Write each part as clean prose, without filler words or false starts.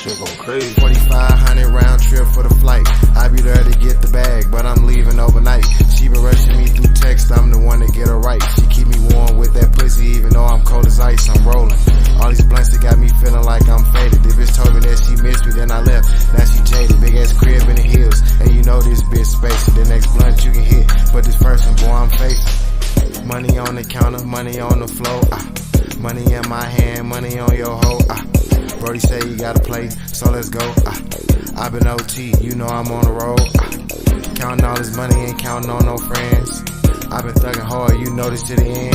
Shit go crazy. 4,500 round trip for the flight. I be there to get the bag, but I'm leaving overnight. She been rushing me through text, I'm the one to get her right. She keep me warm with that pussy, even though I'm cold as ice, I'm rolling. All these blunts that got me feeling like I'm faded. The bitch told me that she missed me, then I left. Now she jaded, big ass crib in the hills. And you know this bitch spacey. The next blunt you can hit, but this first one, boy, I'm facing. Money on the counter, money on the floor. Money in my hand, money on your hoe. Brody say you gotta play, so let's go. I been OT, you know I'm on the road. Counting all this money, ain't counting on no friends. I been thugging hard, you know this to the end.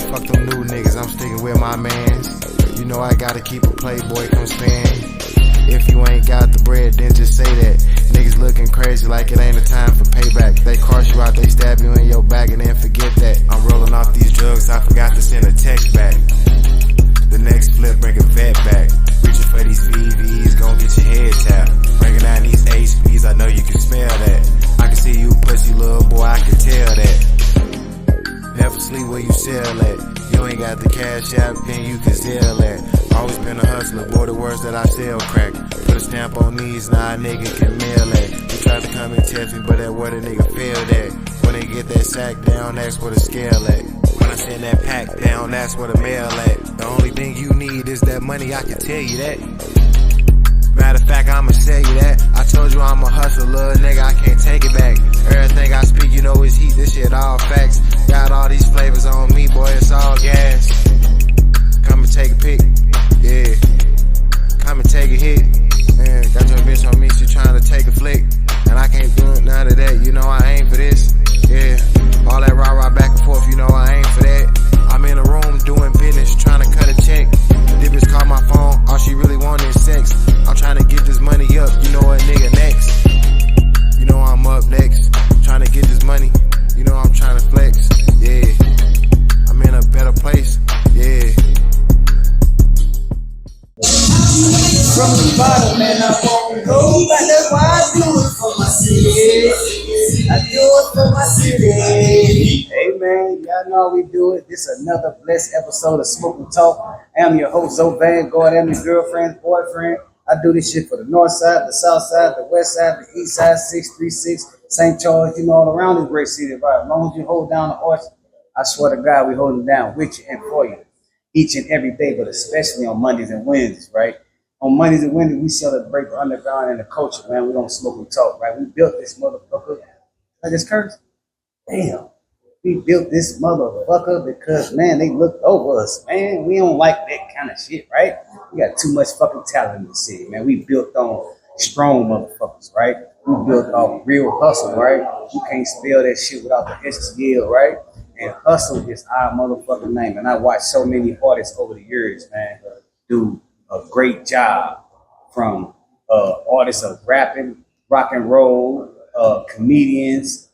Fuck them new niggas, I'm sticking with my mans. You know I gotta keep a playboy, come spend. If you ain't got the bread, then just say that. Niggas looking crazy like it ain't a time for payback. They cross you out, they stab you in your back and then forget that. I'm rolling off these drugs, I forgot to send a text back. The next flip, bring a vet back. Reaching for these VVs, gon' get your head tapped. Bringing down these HPs, I know you can smell that. I can see you pussy little boy, I can tell that. Never sleep where you sell at. You ain't got the cash app, then you can sell that. Always been a hustler, boy, the words that I sell crack. Put a stamp on these, now a nigga can mail that. They tried to come and test me, but that where the nigga failed at. When they get that sack down, that's where the scale at. When I send that pack down, that's where the mail at. The only thing you need is that money, I can tell you that. Matter of fact, I'ma tell you that. I told you I'm a hustler, little nigga, I can't take it back. Everything I speak, you know is heat, this shit all facts. Got all these flavors on me, boy, it's all gas. Come and take a pic, yeah. Come and take a hit, man. Got your bitch on me, she trying to take a flick. And I can't do none of that, you know I ain't for this, yeah. All that rah-rah back and forth, you know I ain't for that. I'm in a room doing business, trying to cut a check. The bitch call my phone, all she really want is sex. I'm trying to get this money up, you know a nigga next. You know I'm up next, trying to get this money, you know I'm trying to flex, yeah. I'm in a better place, yeah. From the bottom, man, I won't go back. That's why I do it for my city. I do it for my city. Hey, man, y'all know how we do it. This is another blessed episode of Smoke and Talk. I'm your host, Zoe Van Gogh. I'm your girlfriend's boyfriend. I do this shit for the north side, the south side, the west side, the east side, 636, St. Charles, you know, all around this great city. Right? As long as you hold down the horse, I swear to God, we hold them down with you and for you each and every day, but especially on Mondays and Wednesdays, right? On Mondays and Wednesdays, we celebrate the underground and the culture, man. We don't smoke and talk, right? We built this motherfucker. I just cursed. Damn. We built this motherfucker because, man, they looked over us, man. We don't like that kind of shit, right? We got too much fucking talent in the city, man. We built on strong motherfuckers, right? We built on real hustle, right? You can't spell that shit without the STL, right? And hustle is our motherfucking name. And I watched so many artists over the years, man, do a great job, from artists of rapping, rock and roll, comedians,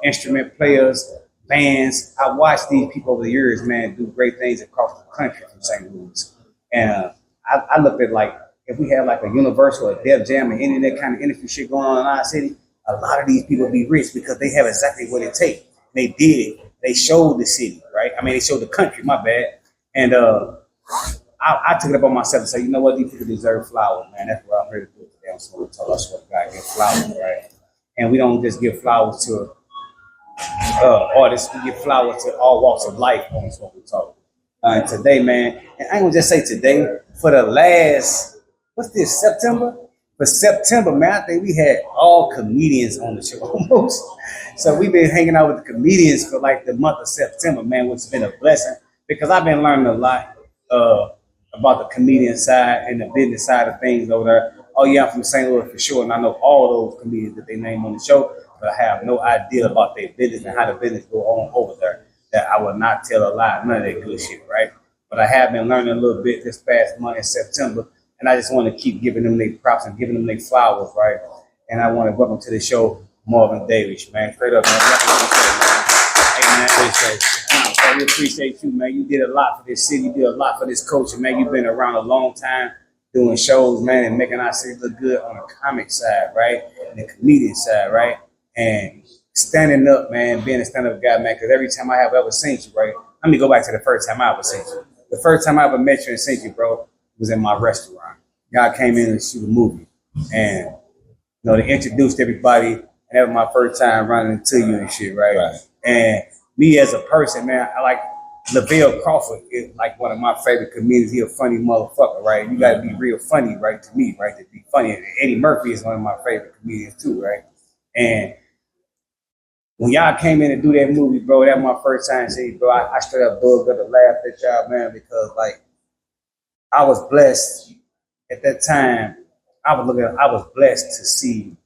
instrument players, bands. I watched these people over the years, man, do great things across the country from St. Louis. And I looked at, like, if we had like a Universal or Def Jam and any of that kind of industry shit going on in our city, a lot of these people be rich because they have exactly what it takes. They did it. They showed the city, right? I mean, they showed the country, my bad. And I took it upon myself to say, you know what, these people deserve flowers, man. That's what I'm here to do today. I'm supposed to tell us what God give flowers, right? And we don't just give flowers to artists, we give flowers to all walks of life on this what we talk. Today, man, and I ain't gonna just say today, for the last, what's this, September? For September, man, I think we had all comedians on the show almost. So we've been hanging out with the comedians for like the month of September, man, which has been a blessing because I've been learning a lot about the comedian side and the business side of things over there. Oh yeah, I'm from St. Louis for sure, and I know all those comedians that they name on the show, but I have no idea about their business and how the business go on over there. That I will not tell a lie, none of that good shit, right? But I have been learning a little bit this past month in September, and I just want to keep giving them their props and giving them their flowers, right? And I want to welcome to the show Marvin Davis, man. Straight up, man. Hey, man, I appreciate you, man. You did a lot for this city. You did a lot for this culture, man. You've been around a long time doing shows, man, and making our city look good on the comic side, right? And the comedian side, right? And standing up, man, being a stand-up guy, man, because every time I have ever seen you, right? Let me go back to the first time I ever seen you. The first time I ever met you and seen you, bro, was in my restaurant. y'all came in and shoot a movie, and they introduced everybody, and that was my first time running into you and shit, right? And me as a person, man, I like Lavelle Crawford is like one of my favorite comedians. He a funny motherfucker, right? You gotta be real funny, right? To me, right? To be funny. And Eddie Murphy is one of my favorite comedians too, right? And when y'all came in and do that movie, bro, that was my first time seeing, bro. I straight up bugged up and laughed at y'all, man, because like I was blessed at that time. I was blessed to see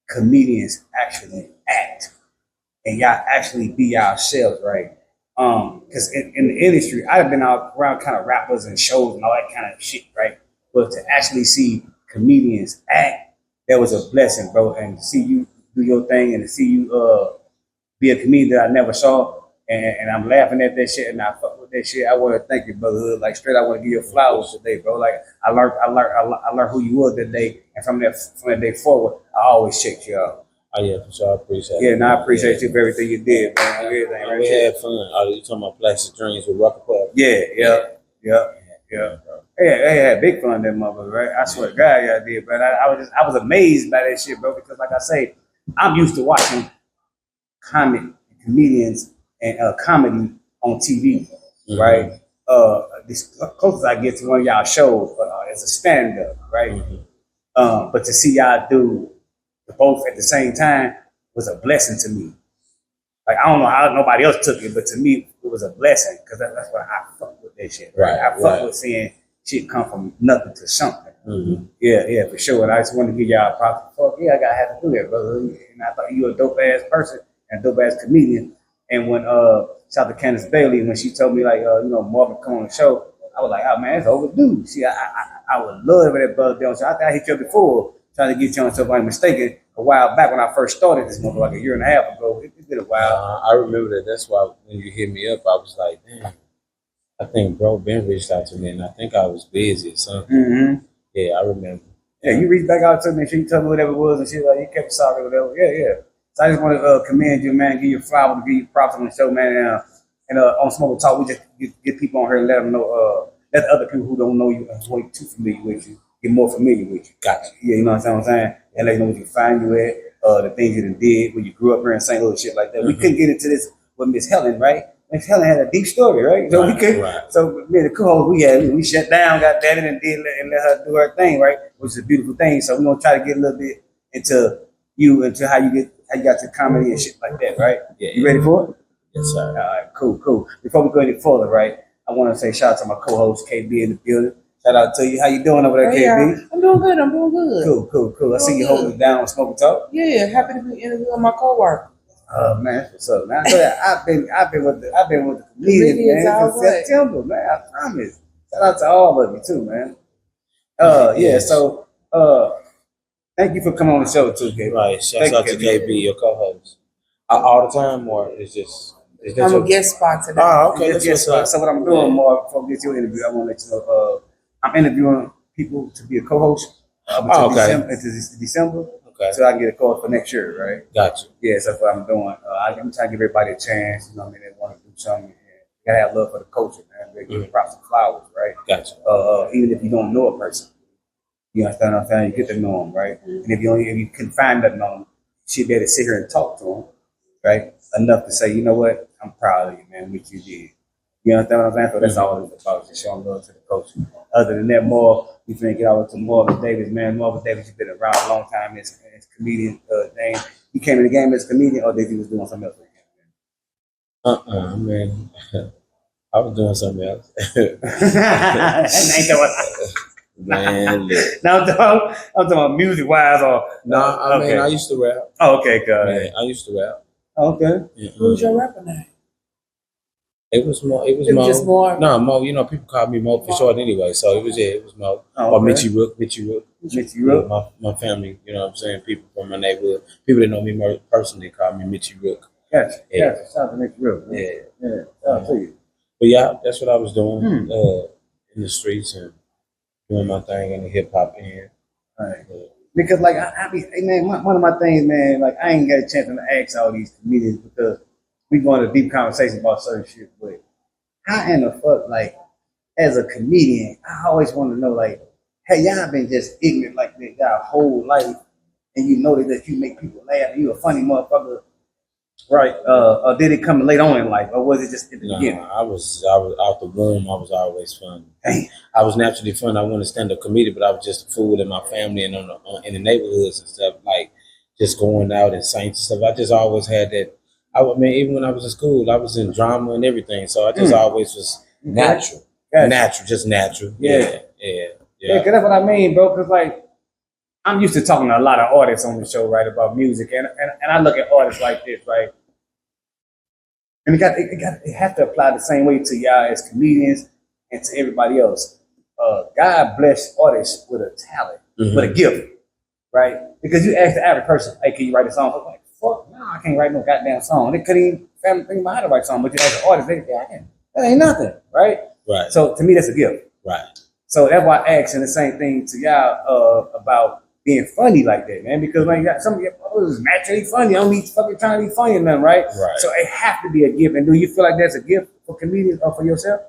comedians actually act and y'all actually be yourselves, right? Because in the industry, I've been out around kind of rappers and shows and all that kind of shit, right? But to actually see comedians act, that was a blessing, bro. And to see you do your thing and to see you be a comedian that I never saw, and I'm laughing at that shit and I fuck with that shit. I want to thank you, brotherhood. Like straight, I want to give you flowers today, bro. Like I learned who you were that day, and from that day forward, I always checked you out. Oh yeah, for sure. I appreciate it. Yeah, and I appreciate you for everything you did, man. Everything, right? We had fun. Oh, you talking about Plastic Dreams with Rocket Club? Yeah. They had big fun that motherfucker, right? I swear to God, y'all did, but I was amazed by that shit, bro, because like I say, I'm used to watching comedians and comedy on TV, right? This closest I get to one of y'all shows, but it's a stand-up, right? But to see y'all do both at the same time was a blessing to me. Like I don't know how nobody else took it, but to me it was a blessing because that's what I fuck with that shit. Right? I fuck with seeing shit come from nothing to something. Yeah, for sure. And I just want to give y'all a props. Fuck yeah, I gotta have to do that, brother. And I thought you were a dope ass person and a dope ass comedian. And when shout out to Candace Bailey when she told me like Marvin come on the show, I was like, oh man, it's overdue. See, I would love that brother down. So I think I hit you up before trying to get you on something I'm mistaken a while back when I first started this movie, like a year and a half ago. It's been a while. I remember that. That's why when you hit me up, I was like, damn. I think bro Ben reached out to me, and I think I was busy or something. Yeah, I remember. Yeah, you reached back out to me, and you told me whatever it was, and shit like you kept sorry or whatever. Yeah. So I just want to commend you, man, give you flowers, give you props on the show, man, and on Smoke Talk, we just get people on here and let them know, let the other people who don't know you and who ain't too familiar with you get more familiar with you. Gotcha. Yeah, you know what I'm saying? And let you know what you find you at, the things you done did when you grew up here in St. Louis, shit like that. We couldn't get into this with Miss Helen, right? Miss Helen had a deep story, right? So we could. Right. So me and the co-host we shut down, got that and let her do her thing, right? Which is a beautiful thing. So we're gonna try to get a little bit into how you got to comedy and shit like that, right? Yeah. You ready for it? Yes, sir. All right, cool. Before we go any further, right? I want to say shout out to my co-host KB in the building. Shout out to you. How you doing over there, KB? I'm doing good. Cool. I see you holding it down on Smoke and Talk. Yeah, happy to be interviewing my coworker. Oh man, what's up, man? I've been with the comedians, man, since September, man. I promise. Shout out to all of you too, man. So thank you for coming on the show too, KB. Right. Shout out to KB, your co-host. All the time, or it's just. I'm a guest spot today. Oh, okay. So what I'm doing more before we get your interview, I want to let you know I'm interviewing people to be a co-host until December. Okay. So I can get a call for next year, right? Gotcha. Yeah, so that's what I'm doing. I'm trying to give everybody a chance. You know what I mean? They want to do something. You gotta have love for the culture, man. They give props and flowers, right? Gotcha. Even if you don't know a person, you understand what I'm saying? You get to know them, right? And if you can find nothing on them, you should be able to sit here and talk to them, right? Enough to say, you know what? I'm proud of you, man. What you did. You understand what I'm saying? So that's all it's about, just showing love to the culture. Other than that, we finna get over to Marvin Davis, man. Marvin Davis has been around a long time as comedian thing. He came in the game as a comedian, or did he was doing something else? Man. I was doing something else. Man, look. Now I'm talking about music wise or I mean I used to rap. Oh, okay, good. Man, I used to rap. Okay. Who's your rapper name? It was Mo. Just Mo. No, Mo. You know, people call me Mo for short anyway. So it was Mo. Or Mitchie Rook. Mitchie Rook. My family. You know what I'm saying? People from my neighborhood. People that know me more personally call me Mitchie Rook. Gotcha. Shout out to Mitchie Rook. Yeah. Shout out to you. But yeah, that's what I was doing in the streets and doing my thing in the hip hop end. Right. Because like I be, man, one of my things, man, like I ain't got a chance to ask all these comedians because we go into deep conversation about certain shit. But how in the fuck, like, as a comedian, I always want to know, like, hey, y'all been just ignorant like that y'all whole life, and you know that you make people laugh, and you a funny motherfucker, right? Or did it come late on in life, or was it just at the beginning? I was out the womb. I was always funny. Damn. I was naturally funny. I wanted to stand up comedian, but I was just a fool in my family and in the neighborhoods and stuff, like just going out and saying stuff. I just always had that. I mean, even when I was in school, I was in drama and everything, so I just always was natural, just natural. Yeah. Cause that's what I mean, bro. Cause like I'm used to talking to a lot of artists on the show, right, about music, and I look at artists like this, right, and it have to apply the same way to y'all as comedians and to everybody else. God bless artists with a talent, with a gift, right? Because you ask the average person, "Hey, can you write a song?" I'm like, "Fuck, no, I can't write no goddamn song." They couldn't even think about how to write a song, but you ask an artist, I can. That ain't nothing, right? Right. So to me, that's a gift. Right. So that's why I asked the same thing to y'all about being funny like that, man. Because like some of y'all is naturally funny. I don't need fucking trying to be funny or nothing, right? Right. So it have to be a gift. And do you feel like that's a gift for comedians or for yourself?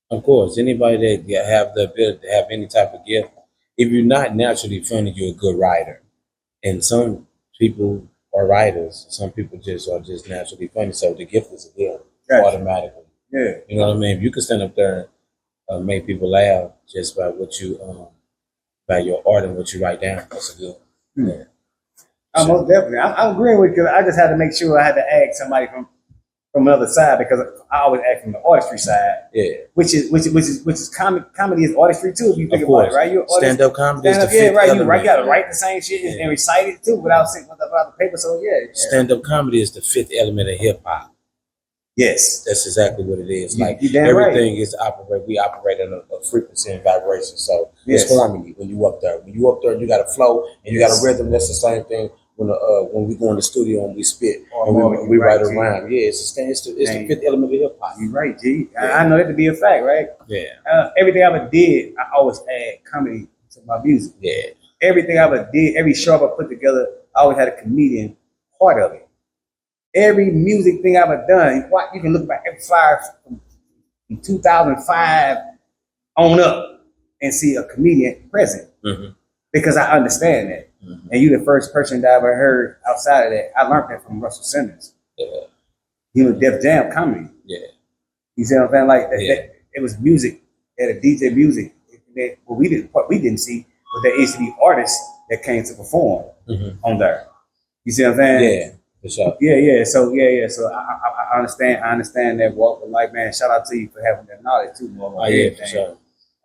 Of course, anybody that have the ability to have any type of gift, if you're not naturally funny, you're a good writer. And some people are writers. Some people just are just naturally funny. So the gift is a gift automatically. Yeah. You know what I mean? If you can stand up there and make people laugh just by what you by your art and what you write down, that's a good. Yeah. Most definitely. I'm agreeing with you. I just had to make sure I had to ask somebody from another side because I always act from the artistry side. Yeah. Which is comedy is artistry too, if you think about it, right? You're stand up comedy is the yeah, fifth right. element. You gotta write the same shit and recite it too without the paper. So yeah. Stand up comedy is the fifth element of hip hop. Yes. That's exactly what it is. Like everything is we operate on a frequency and vibration. So it's harmony when you up there. When you up there, you got a flow and you got a rhythm. That's the same thing when we go in the studio and we spit and we write a rhyme. Yeah, it's the fifth element of hip hop. You're right, G. I know that to be a fact, right? Yeah. Everything I ever did, I always add comedy to my music. Yeah. Everything I ever did, every show I put together, I always had a comedian part of it. Every music thing I've ever done, you can look back every flyer from 2005 on up and see a comedian present because I understand that. And you're the first person that I ever heard outside of that. I learned that from Russell Simmons. Yeah. He was Def Jam comedy. Yeah. You see what I'm saying? Like that, it was music. They had a DJ music. What we didn't see was there used to be artists that came to perform on there. You see what I'm saying? Yeah. For sure. Yeah. So I understand that walk of life, man. Shout out to you for having that knowledge too, man. Oh yeah, for sure.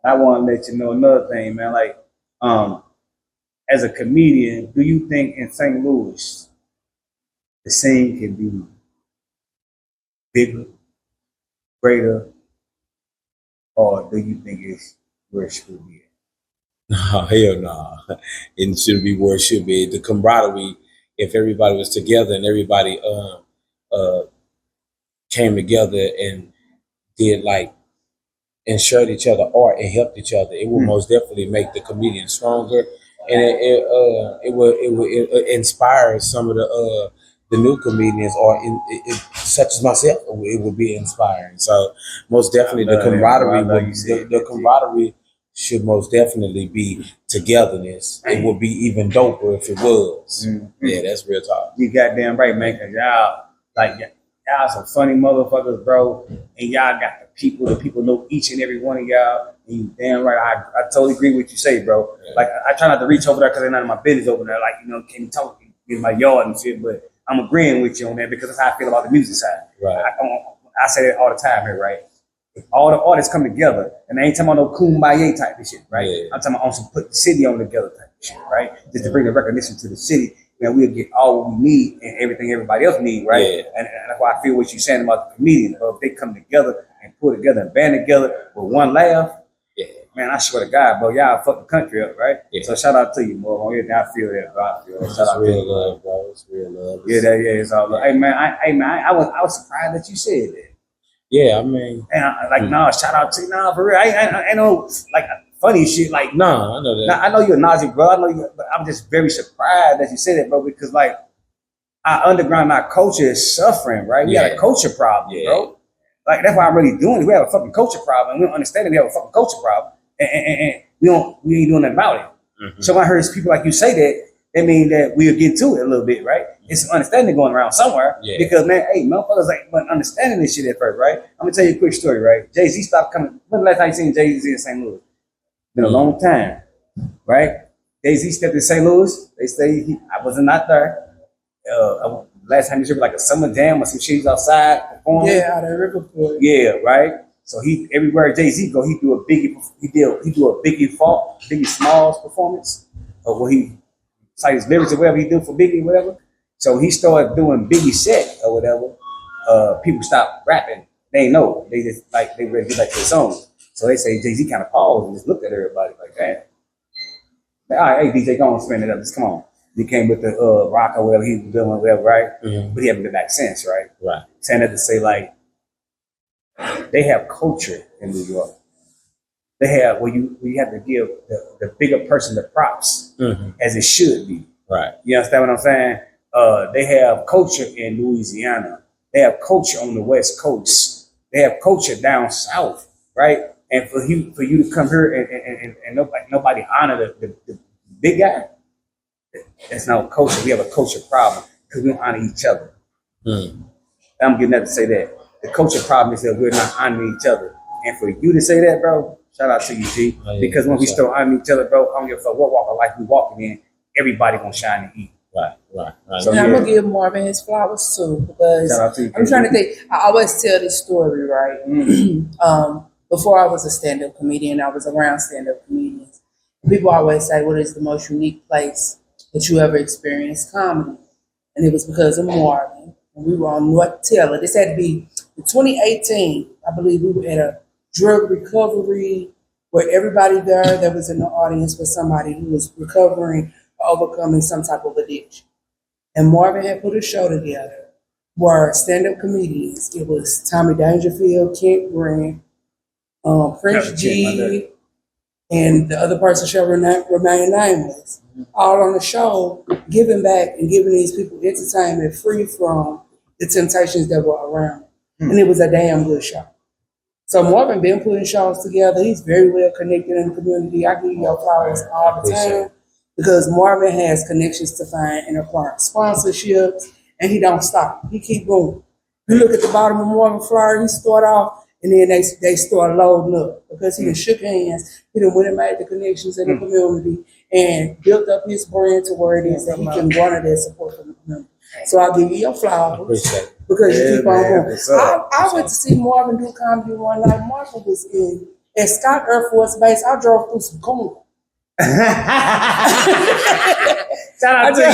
I want to let you know another thing, man. Like, as a comedian, do you think in St. Louis the scene can be bigger, greater, or do you think it's where it should be at? No, hell no. It shouldn't be where it should be. The camaraderie, if everybody was together and everybody came together and did and shared each other art and helped each other, it would most definitely make the comedian stronger, and it would inspire some of the new comedians, or such as myself. It would be inspiring. So most definitely the camaraderie should most definitely be togetherness. It would be even doper if it was. Yeah, that's real talk. You goddamn right, man. Cause y'all some funny motherfuckers, bro. And y'all got the people know each and every one of y'all. And you damn right, I totally agree with what you say, bro. Yeah. Like I try not to reach over there because they're none of my business over there. Like, can you talk in my yard and shit? But I'm agreeing with you on that because that's how I feel about the music side. Right. I say that all the time here, right? If all the artists come together, and I ain't talking about no kumbaya type of shit, right? Yeah. I'm talking about on some put the city on together type of shit, right? Just to bring the recognition to the city, we'll get all what we need and everything everybody else need, right? Yeah. And that's why I feel what you're saying about the comedians. But if they come together and pull together and band together with one laugh, man, I swear to God, bro, y'all fuck the country up, right? Yeah. So shout out to you, bro. I feel that, bro. I feel that. Shout out real love, bro. It's real love. It's all love. Hey man, I was surprised that you said that. Yeah, I mean, and shout out to you, for real. I know, like funny shit, like no, I know that. I know you're a Nazi, bro. I know you, but I'm just very surprised that you said that, bro, because like our underground, our culture is suffering, right? We got a culture problem, bro. Like that's why I'm really doing it. We have a fucking culture problem. We don't understand that we have a fucking culture problem, and we ain't doing nothing about it. Mm-hmm. So when I heard people like you say that means that we'll get to it a little bit, right? It's some understanding going around somewhere. Yeah. Because man, hey, motherfuckers wasn't understanding this shit at first, right? I'm gonna tell you a quick story, right? Jay-Z stopped coming. When the last time you seen Jay-Z in St. Louis? Been a long time, right? Jay-Z stepped in St. Louis. They say I was not there. Last time he was like a summer jam or some shit outside performing. Yeah, out of Riverport. Yeah, right. So he everywhere Jay-Z go, he do a Biggie Smalls performance, or where he cite his lyrics or whatever he do for Biggie, whatever. So he started doing Biggie set or whatever. People stopped rapping. They ain't know. They just like they ready to get back to the song. So they say Jay-Z kind of paused and just looked at everybody like that. Like, all right, hey DJ, go on, spin it up. Just come on. He came with the rock or whatever he was doing, whatever, right? Mm-hmm. But he haven't been back since, right? Right. Saying that to say like they have culture in New York. They have where you have to give the bigger person the props as it should be. Right. You understand what I'm saying? They have culture in Louisiana. They have culture on the West Coast. They have culture down south, right? And for you to come here and nobody honor the big guy, that's not culture. We have a culture problem because we don't honor each other. I'm getting that to say that. The culture problem is that we're not honoring each other. And for you to say that, bro, shout out to you, G. Oh, yeah, because when we start honoring each other, bro, I don't give a fuck what walk of life we walking in, everybody gonna shine and eat. Right. So, And I'm gonna give Marvin his flowers too, because shout out to you, I'm trying to think. I always tell this story, right? Before I was a stand-up comedian, I was around stand-up comedians. People always say, "What is the most unique place that you ever experienced comedy?" And it was because of Marvin. And we were on North Taylor. This had to be in 2018. I believe we were at a drug recovery where everybody there that was in the audience was somebody who was recovering or overcoming some type of addiction. And Marvin had put a show together where stand-up comedians, it was Tommy Dangerfield, Kent Grant, Prince G, and the other person shall remain nameless, all on the show, giving back and giving these people entertainment free from the temptations that were around. And it was a damn good show. So Marvin been putting shows together. He's very well connected in the community. I give you your flowers all the time because Marvin has connections to find and acquire sponsorships, and he don't stop. He keep going. You look at the bottom of Marvin flyer, he start off, and then they start loading up because he done shook hands. He done went and made the connections in the community and built up his brand to where it is that he can garner that support from the community. So I'll give you your flowers because you keep on going. I went to see Marvin do comedy one night. Marvin was at Scott Air Force Base. I drove through some corn. Shout out to you.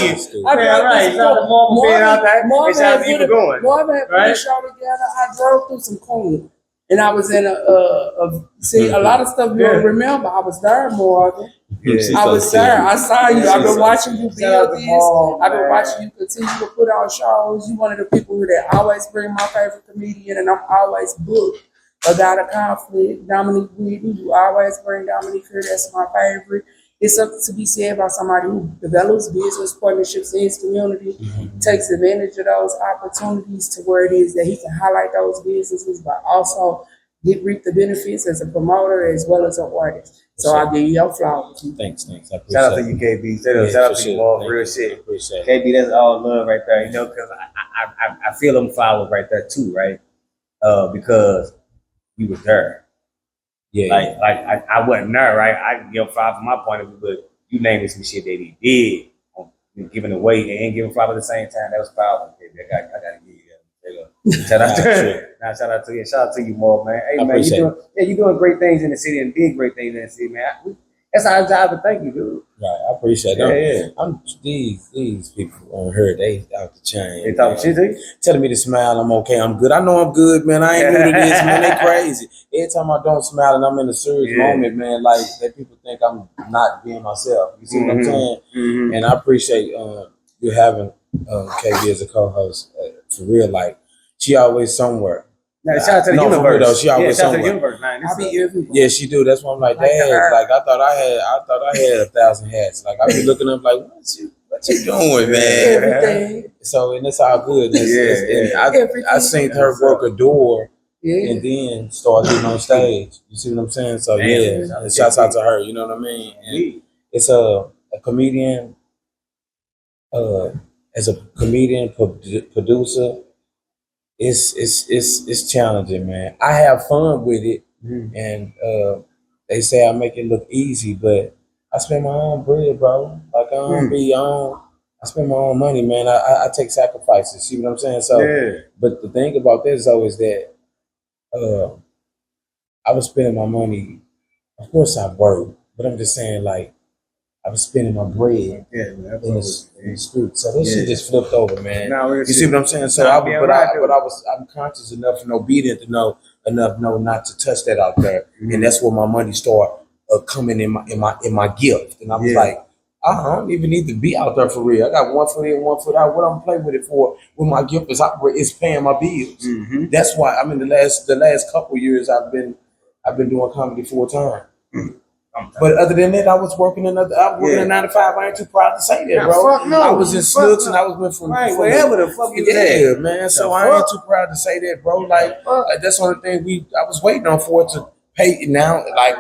I drove right. Shout out to Marvin being out there. Marvin Shout out to you for going. Marvin had put a show together. I drove through some corn. And I was in a lot of stuff you don't remember. I was there, Marvin. Yeah. I was there. I saw you. I've been watching you build this. I've been watching you continue to put on shows. You one of the people that always bring my favorite comedian, and I'm always booked. A guy to conflict, Dominique Whitney. You always bring Dominique here. That's my favorite. It's something to be said about somebody who develops business partnerships in his community, takes advantage of those opportunities to where it is that he can highlight those businesses, but also reap the benefits as a promoter as well as an artist. So I'll give you your flowers. Thanks. I appreciate Shout out to you, KB. Shout out to you, all real shit. Appreciate KB, that's all love right there, you know, because I feel them flowers right there too, right? Because you was there. Yeah. Like I wasn't there, right? I give flowers from my point of view, but you named some shit that he did, giving away and giving flowers at the same time. That was powerful, KB. I gotta give you that. Shout out to you. Shout out to you. Shout out to you more, man. Hey, man, you're doing great things in the city and did great things in the city, man. That's our job to thank you, dude. Right, I appreciate that. Yeah. These people on here, they out the chain. They talking shit to you? Telling me to smile, I'm okay, I'm good. I know I'm good, man. I ain't new to this, man. They crazy. Every time I don't smile and I'm in a serious moment, man, like that people think I'm not being myself. You see what I'm saying? Mm-hmm. And I appreciate you having KB as a co-host for real. Like she always somewhere. No, shout out to the universe. Though, she always shout out to the somewhere. universe, man. I'll be everywhere. Yeah, she do. That's why I'm like, dang. Like I thought I had 1,000 hats. Like I be looking up like, what you doing, man? Everything. So and it's all good. I seen her work a door and then start getting on stage. You see what I'm saying? So Damn, yeah, and shouts out to her. You know what I mean? And it's a comedian, uh, as a comedian producer. It's challenging, man. I have fun with it, and they say I make it look easy, but I spend my own bread, bro. Like I don't be on. I spend my own money, man. I take sacrifices. See what I'm saying? So, but the thing about this though is that uh, I was spending my money. Of course, I work, but I'm just saying, like I was spending my bread in the street. So this shit just flipped over, man. You see what I'm saying? So I'm conscious enough and obedient to know enough know not to touch that out there, and that's where my money start coming in my gift. And I was like, I don't even need to be out there for real. I got 1 foot in, 1 foot out. What I'm playing with it for? When my gift is operate, it's paying my bills. That's why I mean the last couple years I've been doing comedy full time. But other than that, I was working a 9 to 5. I ain't too proud to say that, bro. Fuck no. I was in Snooks and I was went from wherever the fuck you yeah, man. So I ain't too proud to say that, bro. Like that's the only thing I was waiting on for it to pay. Now, like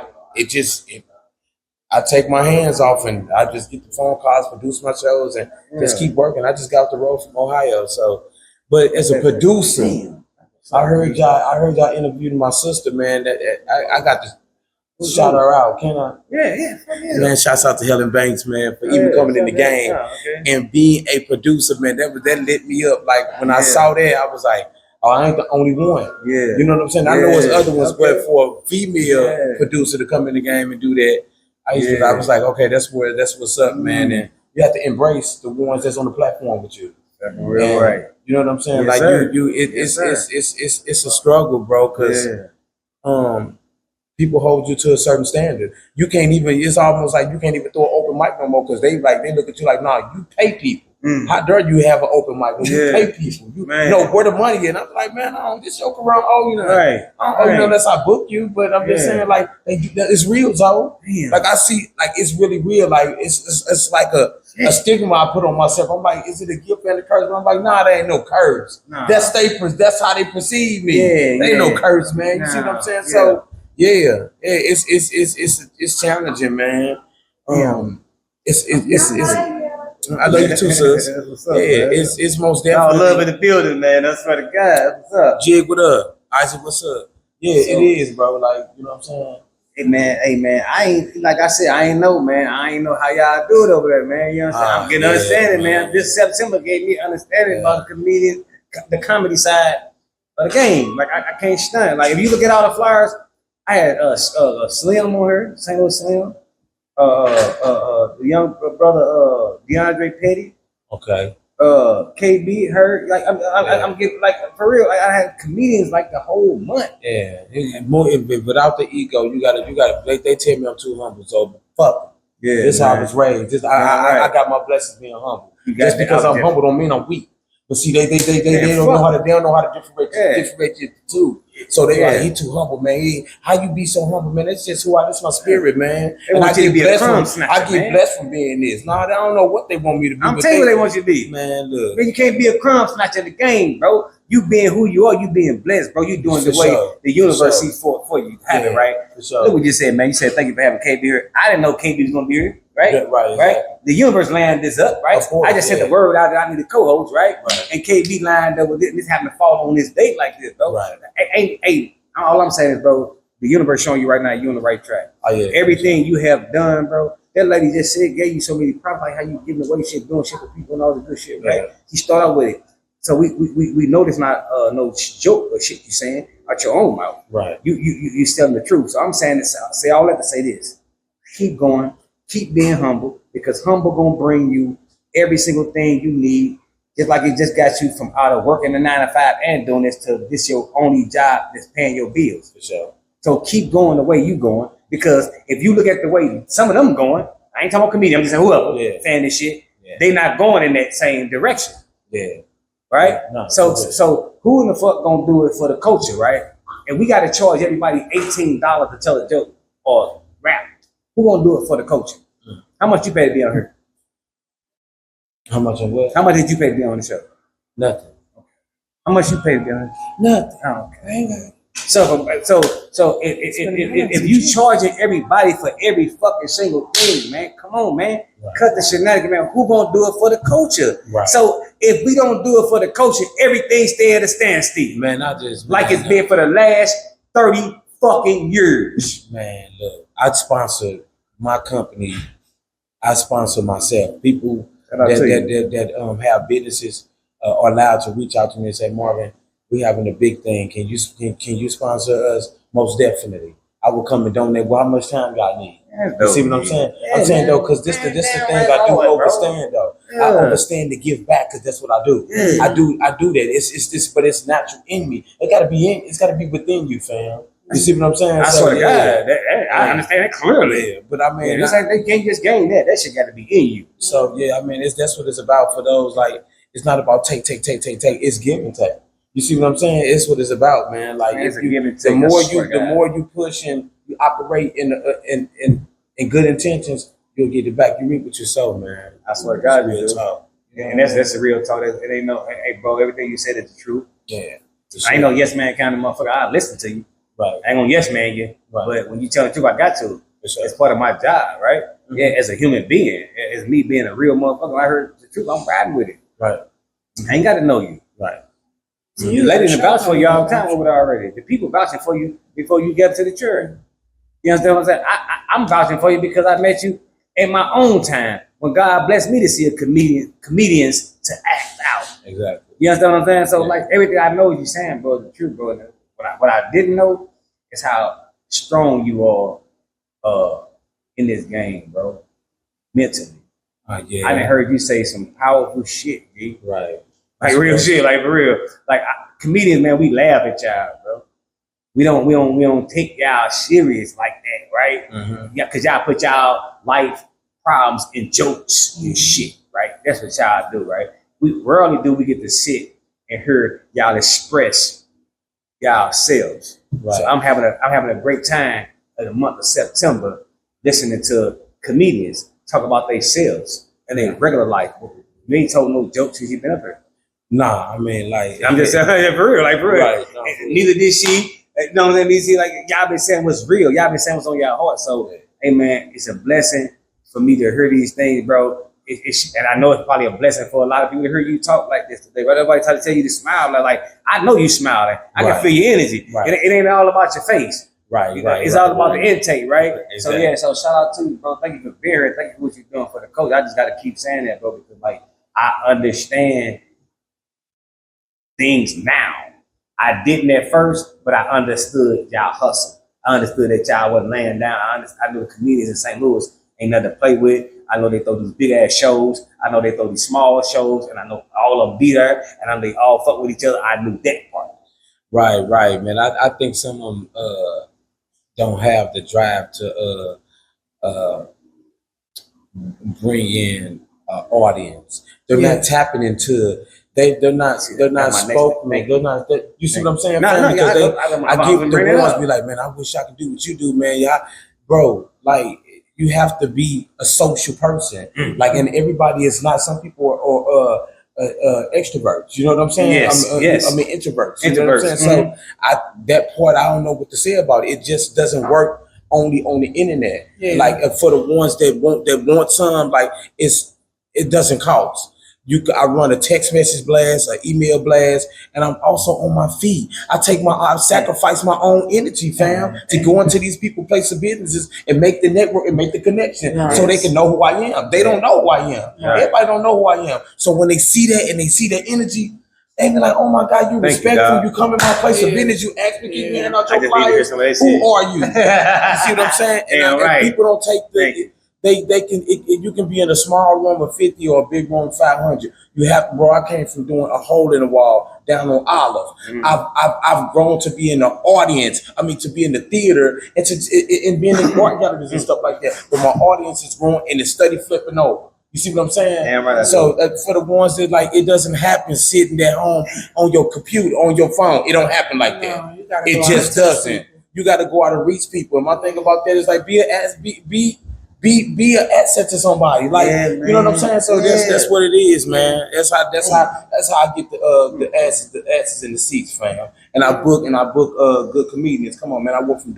I take my hands off and I just get the phone calls, produce my shows, and just keep working. I just got off the road from Ohio, so. But as a producer, I heard y'all interviewed my sister, man. That I got to. Shout her out, can I? Yeah. Man, shouts out to Helen Banks, man, for even coming in the game and being a producer, man. That lit me up. Like when I saw that, I was like, oh, I ain't the only one. Yeah. You know what I'm saying? I know there's other ones, but for a female producer to come in the game and do that, I was like, okay, that's what's up, man. And you have to embrace the ones that's on the platform with you. That's real right. You know what I'm saying? Yes, like it's a struggle, bro, because people hold you to a certain standard. You can't even. It's almost like you can't even throw an open mic no more because they look at you like, nah, you pay people. How dare you have an open mic when you pay people? You know where the money is. I'm like, man, I don't just joke around. Oh, you know, you know, that's I book you, but I'm just saying, like, it's real, though. Like I see, like it's really real. Like it's like a stigma I put on myself. I'm like, is it a gift and a curse? But I'm like, nah, there ain't no curse. That's how they perceive me. There ain't no curse, man. You see what I'm saying? So. Yeah, it's challenging, man. It's I love you too, sis. Up, it's most definitely. Love in the building, man. That's for the guy. What's up? Jig, what up? Isaac, what's up? Yeah, it is, bro. Like, you know what I'm saying? Hey man, I ain't like I said, I ain't know, man. I ain't know how y'all do it over there, man. You know what I'm saying? I'm getting understanding, man. This September gave me understanding about the comedy side of the game. Like I can't stand. Like if you look at all the flyers. I had Slim on her, St. Louis Slim. The young brother DeAndre Petty. Okay. KB, her. Like I'm getting like for real. Like, I had comedians like the whole month. Yeah, without the ego, you gotta. They tell me I'm too humble, so fuck. Yeah, this is how I was raised. I got my blessings being humble. Just because I'm humble don't mean I'm weak. But see, they don't know how to differentiate the two. So they like, he too humble, man. How you be so humble, man? That's just that's my spirit, man. And I get blessed from being this. Nah, I don't know what they want me to be. I'm telling you what they want you to be. Man, look. Man, you can't be a crumb snatcher in the game, bro. You being who you are, you being blessed, bro. You doing the way the universe sees for you. Have it, right? Look what you said, man. You said thank you for having KB here. I didn't know KB was gonna be here. Right? Yeah, right. The universe lined this up, right? Course, I just sent the word out that I need a co-host, right? And KB lined up with this happened to fall on this date like this, bro. Right. Hey, all I'm saying is, bro, the universe showing you right now you're on the right track. Oh, yeah. Everything you have done, bro. That lady just said, gave you so many props, like how you giving away shit, doing shit for people and all the good shit, right? She started with it. So we know this not no joke or shit you saying out your own mouth. Right. You telling the truth. So I'm saying this, say all that to say this. Keep going. Keep being humble because humble gonna bring you every single thing you need. Just like it just got you from out of working the 9 to 5 and doing this to this your only job that's paying your bills. For sure. So keep going the way you going because if you look at the way some of them going, I ain't talking about comedians. I'm just saying whoever saying this shit, they not going in that same direction. Yeah. Right. No, so who in the fuck gonna do it for the culture, right? And we got to charge everybody $18 to tell a joke or rap. Who gonna do it for the culture? How much you pay to be on here? How much on what? How much did you pay to be on the show? Nothing. How much you pay to be on here? Nothing. Oh, okay. So if you charging everybody for every fucking single thing, man, come on, man, cut the shenanigans, man. Who gonna do it for the culture? Right. So if we don't do it for the culture, everything stay at a standstill, Man, like it's been for the last 30 fucking years. Man, look, I sponsor my company. I sponsor myself. People that have businesses are allowed to reach out to me and say, Marvin, we having a big thing. Can you sponsor us? Most definitely. I will come and donate. Well, how much time y'all need? You see what I'm saying? Yeah, I'm saying man. though, because this the thing Right I do on, bro. understand though. I understand to give back because that's what I do. Yeah. I do that. It's this, but it's natural in me. It's gotta be within you, fam. You see what I'm saying? I swear to God, I understand that clearly. Yeah, but I mean, It's like they can't just gain that. That shit got to be in you. so yeah, I mean, that's what it's about for those. Like, it's not about take. It's give and take. You see what I'm saying? It's what it's about, man. Like, Man, it's if a you, give and the take, more you push and you operate in good intentions, you'll get it back. You reap what you sow, man. I swear to God, Real you do. talk. And that's the real talk. It ain't no, hey, bro, everything you said is the truth. Yeah. I ain't no yes man kind of motherfucker. I listen to you. Right. I ain't gonna yes man you. Right. But when you tell the truth, I got to. For sure. It's part of my job, right? Mhm. Yeah, as a human being, as me being a real motherfucker, I heard the truth. I'm riding with it. Right. I ain't got to know you. Right. So the lady vouch for you all the time over there already. The people vouching for you before you get to the church. You understand what I'm saying? I'm vouching for you because I met you in my own time when God blessed me to see comedians to act out. Exactly. You understand what I'm saying? So Yeah. like everything I know you saying, bro, is the truth, bro. What I didn't know is how strong you are in this game, bro. Mentally. Yeah. I done heard you say some powerful shit, G. Right. Like real shit, like for real. Like comedians, man, we laugh at y'all, bro. We don't take y'all serious like that, right? Mm-hmm. Yeah, cause y'all put y'all life problems in jokes and shit, right? That's what y'all do, right? We rarely do we get to sit and hear y'all express y'all selves. Right. So I'm having a great time in the month of September listening to comedians talk about themselves and their regular life. You ain't told no jokes since you've been up here. Nah, I mean, like, I'm just saying, for real, like for real. Right, no, for real. Neither did she. You know what I mean? See, like y'all been saying what's real. Y'all been saying what's on y'all heart. So, hey man, it's a blessing for me to hear these things, bro. And I know it's probably a blessing for a lot of people to hear you talk like this today. But everybody try to tell you to smile. Like I know you smiling. I Right. can feel your energy. Right. It ain't all about your face. right, You know, right. it's right, all about right. the intake, right? Exactly. So yeah, so shout out to you, bro. Thank you for being here. Thank you for what you're doing for the coach. I just got to keep saying that, bro, because like I understand things now. I didn't at first, but I understood y'all hustle. I understood that y'all wasn't laying down. I knew the comedians in St. Louis ain't nothing to play with. I know they throw these big ass shows. I know they throw these small shows, and I know all of them be there, and I know they all fuck with each other. I knew that part. Right, man. I think some of them don't have the drive to bring in audience. They're not tapping into. They're not spoken. You see what I'm saying? No, Because I get the bring it ones up. be like, man, I wish I could do what you do, man. Yeah, bro. Like, you have to be a social person. Like, and everybody is not. Some people are extroverts. You know what I'm saying? Yes. I mean introverts. You know what I'm saying? So that part I don't know what to say about it. It just doesn't work only on the internet. Yeah. Like for the ones that want some, like it doesn't cost. I run a text message blast, an email blast, and I'm also on my feet. I sacrifice my own energy, fam, to go into these people's place of businesses and make the network and make the connection so they can know who I am. They don't know who I am. Right. Everybody don't know who I am. So when they see that and they see that energy, they be like, oh my God, you respectful. You come in my place of business, you ask me, keep me handing out your flyers. Who are you? You see what I'm saying? And people don't take the you can be in a small room of 50 or a big room of 500. You have to, bro. I came from doing a hole in the wall down on Olive. I've grown to be in the audience. I mean, to be in the theater and and being in art galleries and stuff like that. But my audience is growing and it's steady flipping over. You see what I'm saying? Damn right. So for the ones that like, it doesn't happen sitting at home on your computer, on your phone. It don't happen like that. It just doesn't. You got to go out and reach people. And my thing about that is like, be be an asset to somebody. Like you know what I'm saying. So that's what it is, man. That's how I get the asses in the seats, fam. And I book good comedians. Come on, man. I went from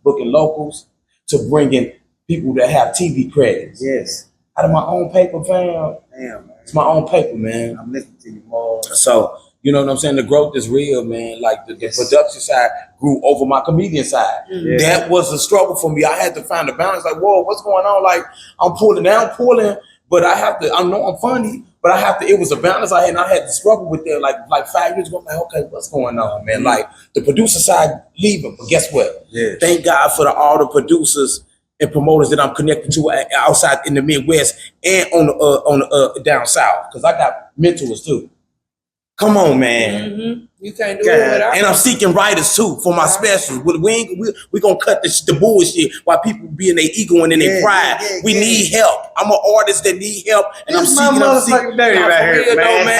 booking locals to bringing people that have TV credits. Yes. Out of my own paper, fam. Damn, man. It's my own paper, man. I'm listening to you more. So, you know what I'm saying? The growth is real, man. Like the production side grew over my comedian side. Yes. That was a struggle for me. I had to find a balance. Like, whoa, what's going on? Like, I'm pulling, but I know I'm funny, but it was a balance I had, and I had to struggle with that. Like 5 years ago, I'm like, okay, what's going on, man? Like, the producer side leaving, but guess what? Yes. Thank God for all the producers and promoters that I'm connected to outside in the Midwest and on the down south, because I got mentors too. Come on, man. Mm-hmm. You can't do it without. And I'm seeking writers too for my specials. We gonna cut the bullshit while people be in their ego and in their pride. We need help. I'm an artist that need help, and I'm seeking. Dirty right here, man.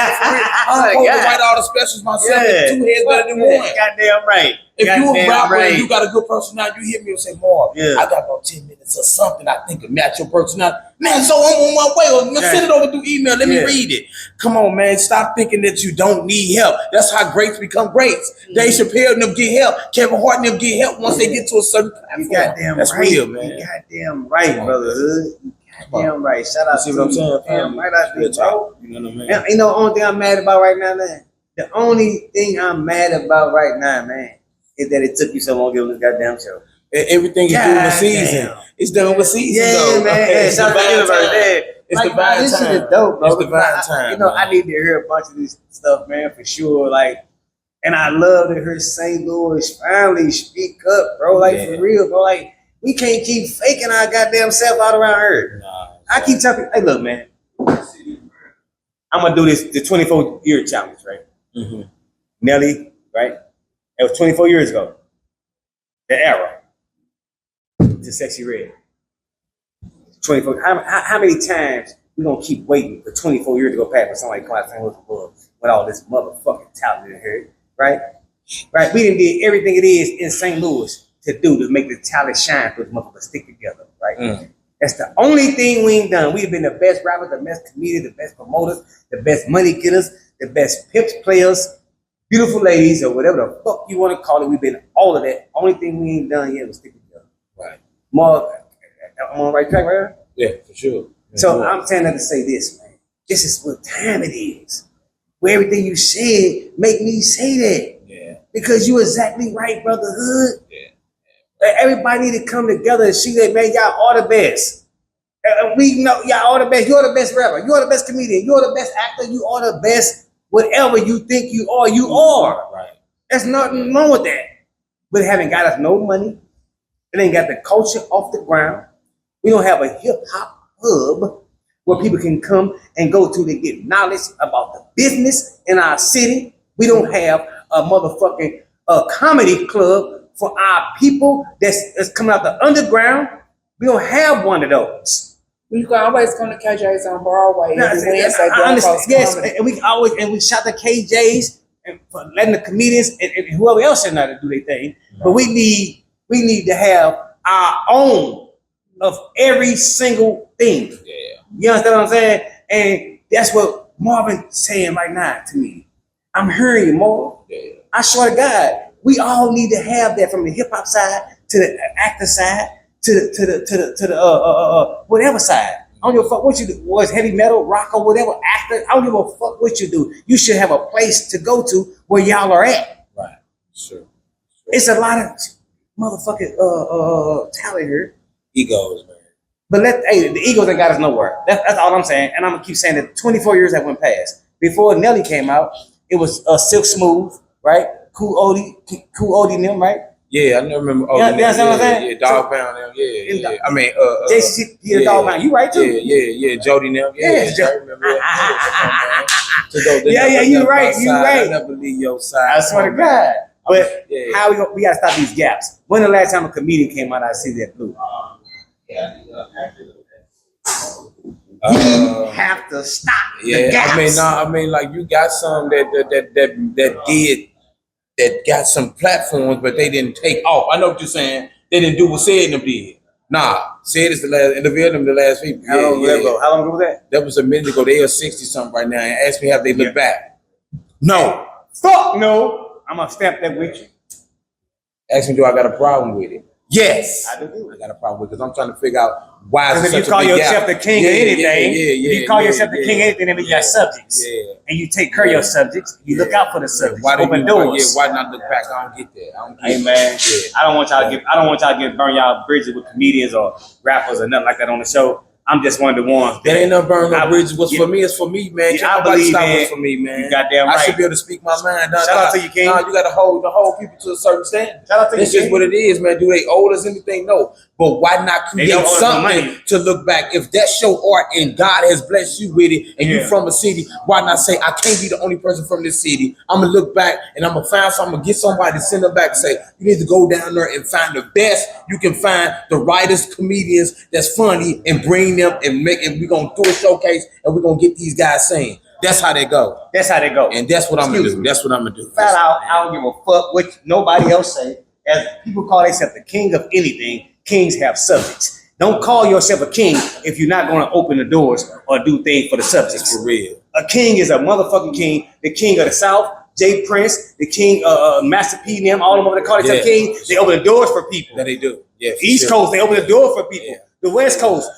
I'm supposed to write all the specials myself. Two heads better than one. Goddamn right. If you a rapper and you got a good personality, you hit me and say, Marv, I got about 10 minutes or something I think could match your personality. Man, so I'm on my way. Send it over through email. Let me read it. Come on, man. Stop thinking that you don't need help. That's how greats become greats. Dave Chappelle and them get help. Kevin Hart and them get help once they get to a certain platform. That's real, man. You goddamn right, brotherhood. Goddamn right. Shout out to you. What I'm saying? Damn right out there, bro. You know what I mean? And, you know the only thing I'm mad about right now, man? The only thing I'm mad about right now, man, is that it took you so long to get on this goddamn show. Everything is done with season. It's done with season, though. Man. It's the universe. It's divine time. This shit is dope, bro. It's divine time. You know, I need to hear a bunch of this stuff, man, for sure. Like, and I love to hear St. Louis finally speak up, bro. Like, for real, bro. Like, we can't keep faking our goddamn self out around here. I keep telling, hey, look, man. I'm going to do this, the 24-year challenge, right? Mm-hmm. Nelly, right? It was 24 years ago. The era. To Sexy Red. 24. How many times we gonna keep waiting for 24 years to go past for somebody come out St. Louis with all this motherfucking talent in here, right? Right? We done did everything it is in St. Louis to make the talent shine for the motherfuckers stick together, right? Mm. That's the only thing we ain't done. We've been the best rappers, the best comedians, the best promoters, the best money getters, the best pips players, beautiful ladies, or whatever the fuck you want to call it. We've been all of that. Only thing we ain't done yet was stick together. Right. More, I'm on the right track, right? Yeah, for sure. So I'm saying that to say this, man. This is what time it is. Where everything you said make me say that. Yeah. Because you exactly right, brotherhood. Yeah. Everybody need to come together and see that, man, y'all are the best. And we know y'all are the best. You're the best rapper. You're the best comedian. You're the best actor. You are the best. Whatever you think you are. Right. There's nothing wrong with that. But it haven't got us no money. It ain't got the culture off the ground. We don't have a hip-hop hub where people can come and go to to get knowledge about the business in our city. We don't have a motherfucking comedy club for our people that's coming out the underground. We don't have one of those. You can always come to KJ's on Broadway. Yes, and we shout the KJ's and for letting the comedians and whoever else in there to do their thing. No. But we need to have our own of every single thing. Yeah. You understand what I'm saying? And that's what Marvin's saying right now to me. I'm hearing you, Marv. Yeah. I swear to God, we all need to have that from the hip hop side to the actor side to the whatever side. I don't give a fuck what you do. Was heavy metal, rock, or whatever actor. I don't give a fuck what you do. You should have a place to go to where y'all are at. Right. Sure. It's a lot of motherfucking talent here. Egos, man. But the egos ain't got us nowhere. That's all I'm saying. And I'm gonna keep saying that 24 years that went past. Before Nelly came out, it was Silk Smooth, right? Cool Odie and them, right? Yeah, I never remember. You understand what I'm saying? Yeah, Dog Pound them. Yeah. I mean, JCC, Dog Pound. You right too? Yeah. Jody them. Yeah. I remember. Yeah, you right. I never leave your side. I swear to God. But how we gotta stop these gaps? When the last time a comedian came out, I see that blue. You have to stop the gaps. I mean, like you got some that got some platforms, but they didn't take off. I know what you're saying. They didn't do what said them did. Nah, Said it's the last interview them the last week. How long ago? How long ago was that? That was a minute ago. They are 60 something right now, and asked me have they look back. No. Fuck no. I'm gonna stamp that with you. Ask me, do I got a problem with it? Yes. I do. I got a problem with it because I'm trying to figure out why. Because if you call yourself the king of anything, if you call yourself the king of anything, that means you got subjects. Yeah. And you take care of your subjects. You look out for the subjects. Why Open doors. why not look back? I don't get that. I don't get Hey man, I don't want y'all to get burn y'all bridges with comedians or rappers or nothing like that on the show. I'm just one of the ones. That ain't no burn no bridges. What's for me is for me, man. Yeah, I believe stop in what's for me, man. You goddamn right. I should be able to speak my mind. Shout out to you, King. You got to hold people to a certain standard. Shout out to you, That's just King. what it is, man. Do they owe us anything? No. But why not create don't owe us no something money. to look back? If that's your art and God has blessed you with it and you're from a city, why not say, I can't be the only person from this city. I'm going to look back and I'm going to find something. I'm going to get somebody to send them back and say, you need to go down there and find the best you can find, the writers, comedians that's funny, and bring them and make it. We're going to do a showcase and we're going to get these guys saying. That's how they go. That's how they go. And that's what I'm going to do. That's what I'm going to do. Flat out, I don't give a fuck what nobody else say. As people call themselves the king of anything, kings have subjects. Don't call yourself a king if you're not going to open the doors or do things for the subjects. That's for real. A king is a motherfucking king. The king of the South, Jay Prince, the king, Master P and them, all of them, they call themselves king. They open the doors for people. That they do. Yeah. East Coast, they open the door for people. Yeah. The West Coast,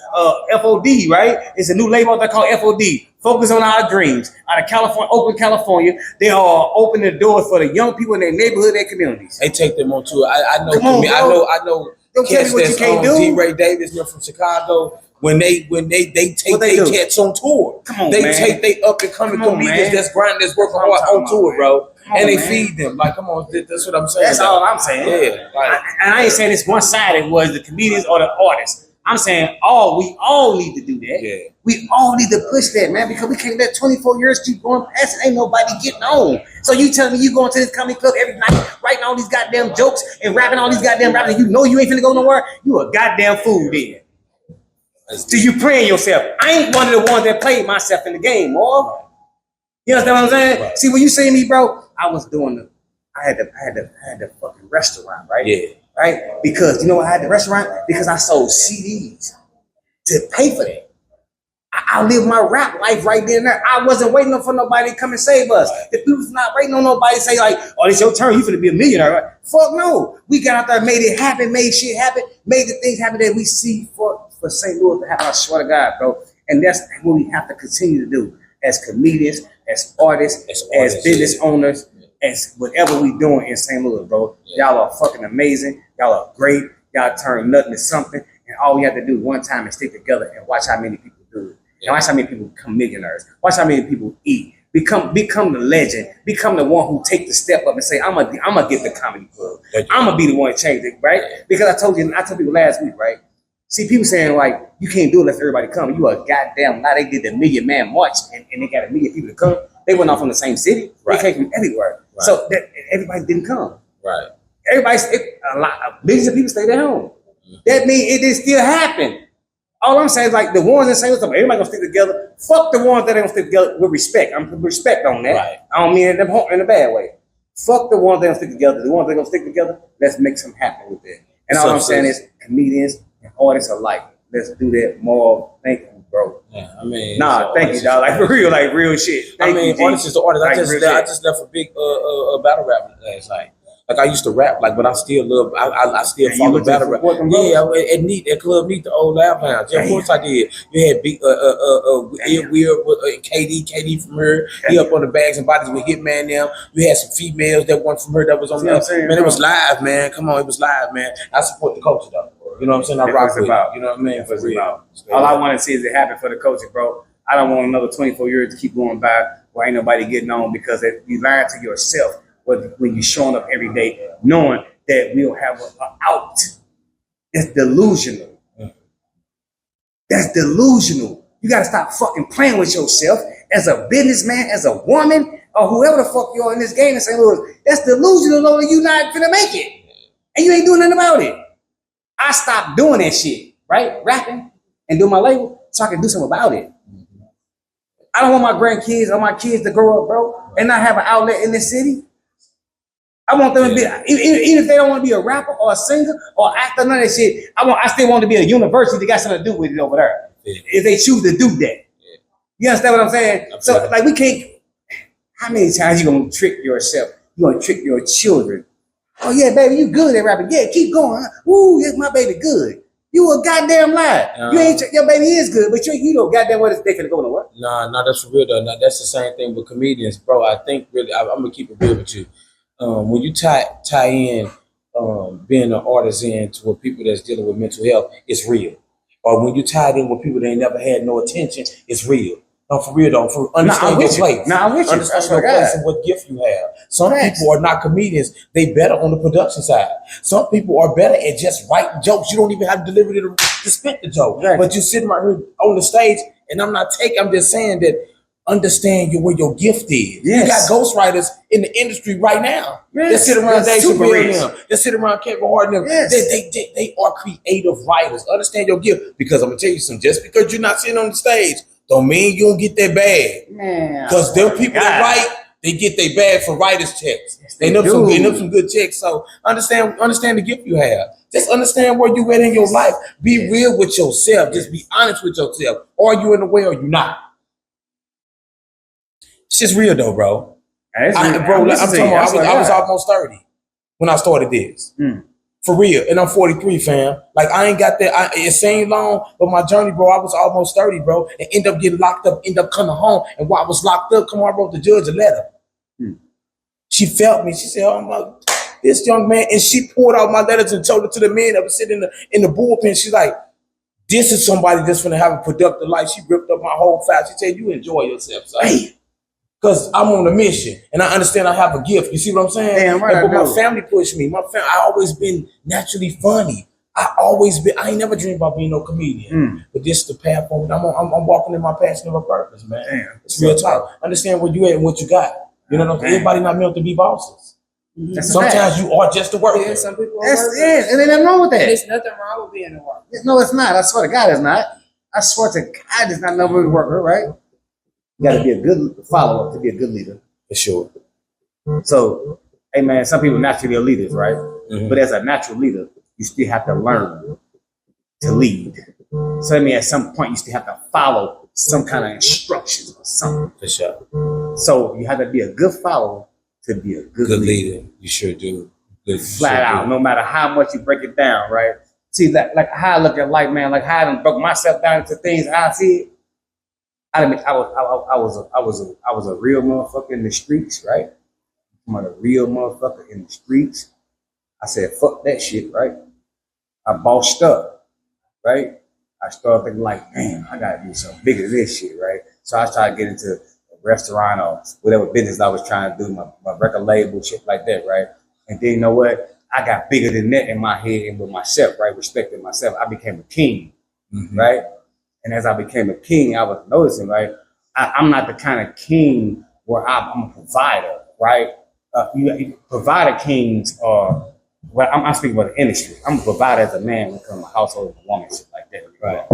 FOD, right? It's a new label they call FOD. Focus on our dreams. Out of California, Oakland, California, they are opening the doors for the young people in their neighborhood, their communities. They take them on tour. I know. Come on, bro. I know. Don't tell me what you can't do. D. Ray Davis, they're from Chicago. When they take What they their do? cats on tour. Come on, they man. take they up and coming Come on, comedians man. that's grinding, that's working That's what hard I'm on talking tour, about, bro. Come And on, they man. feed them. Like, come on, that's what I'm saying. That's all I'm saying. Yeah. Like, And I ain't saying it's one-sided was the comedians or the artists. I'm saying we all need to do that. Yeah. We all need to push that, man, because we can't let 24 years keep going past it. Ain't nobody getting on. So you telling me you going to this comedy club every night, writing all these goddamn jokes and rapping all these goddamn rappers, and you know you ain't finna go nowhere? You a goddamn fool then. So you praying yourself. I ain't one of the ones that played myself in the game, Marv. You understand what I'm saying? Right. See, when you see me, bro, I was doing I had the fucking restaurant, right? yeah. Right? Because you know why I had the restaurant? Because I sold CDs to pay for that. I lived my rap life right there and there. I wasn't waiting for nobody to come and save us. The people's not waiting on nobody to say like, oh, it's your turn, you finna be a millionaire. Right? Fuck no. We got out there, made it happen, made shit happen, made the things happen that we see for St. Louis to happen. I swear to God, bro. And that's what we have to continue to do as comedians, as artists, as business owners, as whatever we doing in St. Louis, bro. Y'all are fucking amazing. Y'all are great. Y'all turn nothing to something. And all we have to do one time is stick together and watch how many people do it. And watch how many people become millionaires. Watch how many people eat. Become the legend. Become the one who take the step up and say, I'm gonna get the comedy club. I'm gonna be the one to change it, right? Because I told people last week, right? See, people saying like, you can't do it unless everybody come. You a goddamn lie. They did the Million Man March and they got 1 million people to come. They went off from the same city. Right. They came from everywhere. Right. So that everybody didn't come. Right. Millions of people stayed at home. That means it did still happen. All I'm saying is like the ones that say everybody gonna stick together. Fuck the ones that ain't gonna stick together with respect. I'm with respect on that. Right. I don't mean it in a bad way. Fuck the ones that don't stick together. The ones that gonna stick together, let's make something happen with it. And all I'm saying is comedians and artists alike. Let's do that more. Thank you, bro. Yeah, I mean, Thank you, dog. Like for real, like real shit. I mean, artist is the artist. Like, I just left a big battle rap last night. Like I used to rap, like, but I still love. I still And follow you battle rap. Yeah, at Club Neat, the old Laugh Lounge. Yeah, of course I did. You had big Weird KD from her. He up on the Bags and Bodies with Hitman now. You had some females that went from her that was on there. Man, it was live, man. Come on, it was live, man. I support the culture though. You know what I'm saying? I rock with it. You know what I mean? For real. All I want to see is it happen for the culture, bro. I don't want another 24 years to keep going by where ain't nobody getting on because you lying to yourself when you're showing up every day, knowing that we'll have an out. That's delusional. That's delusional. You got to stop fucking playing with yourself as a businessman, as a woman, or whoever the fuck you are in this game in St. Louis. That's delusional, though, that you not gonna make it. And you ain't doing nothing about it. I stopped doing that shit, right? Rapping and doing my label so I can do something about it. I don't want my grandkids or my kids to grow up, bro, and not have an outlet in this city. I want them to be, even if they don't want to be a rapper or a singer or actor, none of that shit. I still want to be a university that got something to do with it over there. Yeah. If they choose to do that. Yeah. You understand what I'm saying? So, like, we can't, how many times you gonna trick yourself? You gonna trick your children? Oh yeah, baby, you good at rapping. Yeah, keep going. Huh? Woo, yeah, my baby good. You a goddamn lie. You ain't, your baby is good, but you don't goddamn what is they finna go nowhere. Nah, that's for real though. Nah, that's the same thing with comedians, bro. I think really, I'm gonna keep it real with you. When you tie in being an artisan to with people that's dealing with mental health, it's real. Or when you tie it in with people that ain't never had no attention, it's real. No, for real though. For understand your place. Nah, I'm with you. Understand your place and what gift you have. Some people are not comedians. They better on the production side. Some people are better at just writing jokes. You don't even have to deliver it to spit the joke. Exactly. But you sitting right here on the stage, and I'm just saying that understand where your gift is. Yes. You got ghostwriters in the industry right now. Yes. They sit around Dave Chappelle and them. They sit around Kevin Hart and them. Yes. They are creative writers. Understand your gift. Because I'm going to tell you something. Just because you're not sitting on the stage don't mean you don't get that bag. Because them people that write, they get their bag for writers' checks. Yes, they know some good checks. So understand the gift you have. Just understand where you at in your life. Be real with yourself. Just be honest with yourself. Are you in the way or you not? It's just real though, bro. I'm talking about, I was almost 30 when I started this. For real. And I'm 43, fam. Like, I ain't got that. It seemed long, but my journey, bro, I was almost 30, bro. And end up getting locked up, end up coming home. And while I was locked up, I wrote the judge a letter. She felt me. She said, oh, my, this young man. And she poured out my letters and told it to the men that was sitting in the bullpen. She's like, this is somebody that's going to have a productive life. She ripped up my whole file. She said, you enjoy yourself, son. Because I'm on a mission and I understand I have a gift. You see what I'm saying? Damn right. But my family pushed me. I always been naturally funny. I ain't never dreamed about being no comedian. But this is the path forward. I'm walking in my passion and my purpose, man. Damn. It's real talk. Understand where you at and what you got. You know what I'm saying? Everybody not meant to be bosses. Sometimes you are just a worker. Yeah, some people are workers. Yeah, and there's nothing wrong with that. There's nothing wrong with being a worker. No, it's not. I swear to God, it's not. I swear to God, it's not no worker, right? You got to be a good follower to be a good leader. For sure. So, hey man, some people naturally are leaders, right? But as a natural leader, you still have to learn to lead. So, I mean, at some point, you still have to follow some kind of instructions or something. For sure. So, you have to be a good follower to be a good leader. You sure do. Flat out, no matter how much you break it down, right? See, like how I look at life, man, like how I done broke myself down into things how I see it. I was a real motherfucker in the streets, right? I'm a real motherfucker in the streets. I said, fuck that shit, right? I bossed up, right? I started thinking like, damn, I gotta do something bigger than this shit, right? So I started getting into a restaurant or whatever business I was trying to do, my record label, shit like that, right? And then you know what? I got bigger than that in my head and with myself, right? Respecting myself. I became a king, right? And as I became a king, I was noticing, right? I'm not the kind of king where I'm a provider, right? Provider kings are, well, I'm speaking about the industry. I'm a provider as a man when it comes to household and woman, shit like that, right?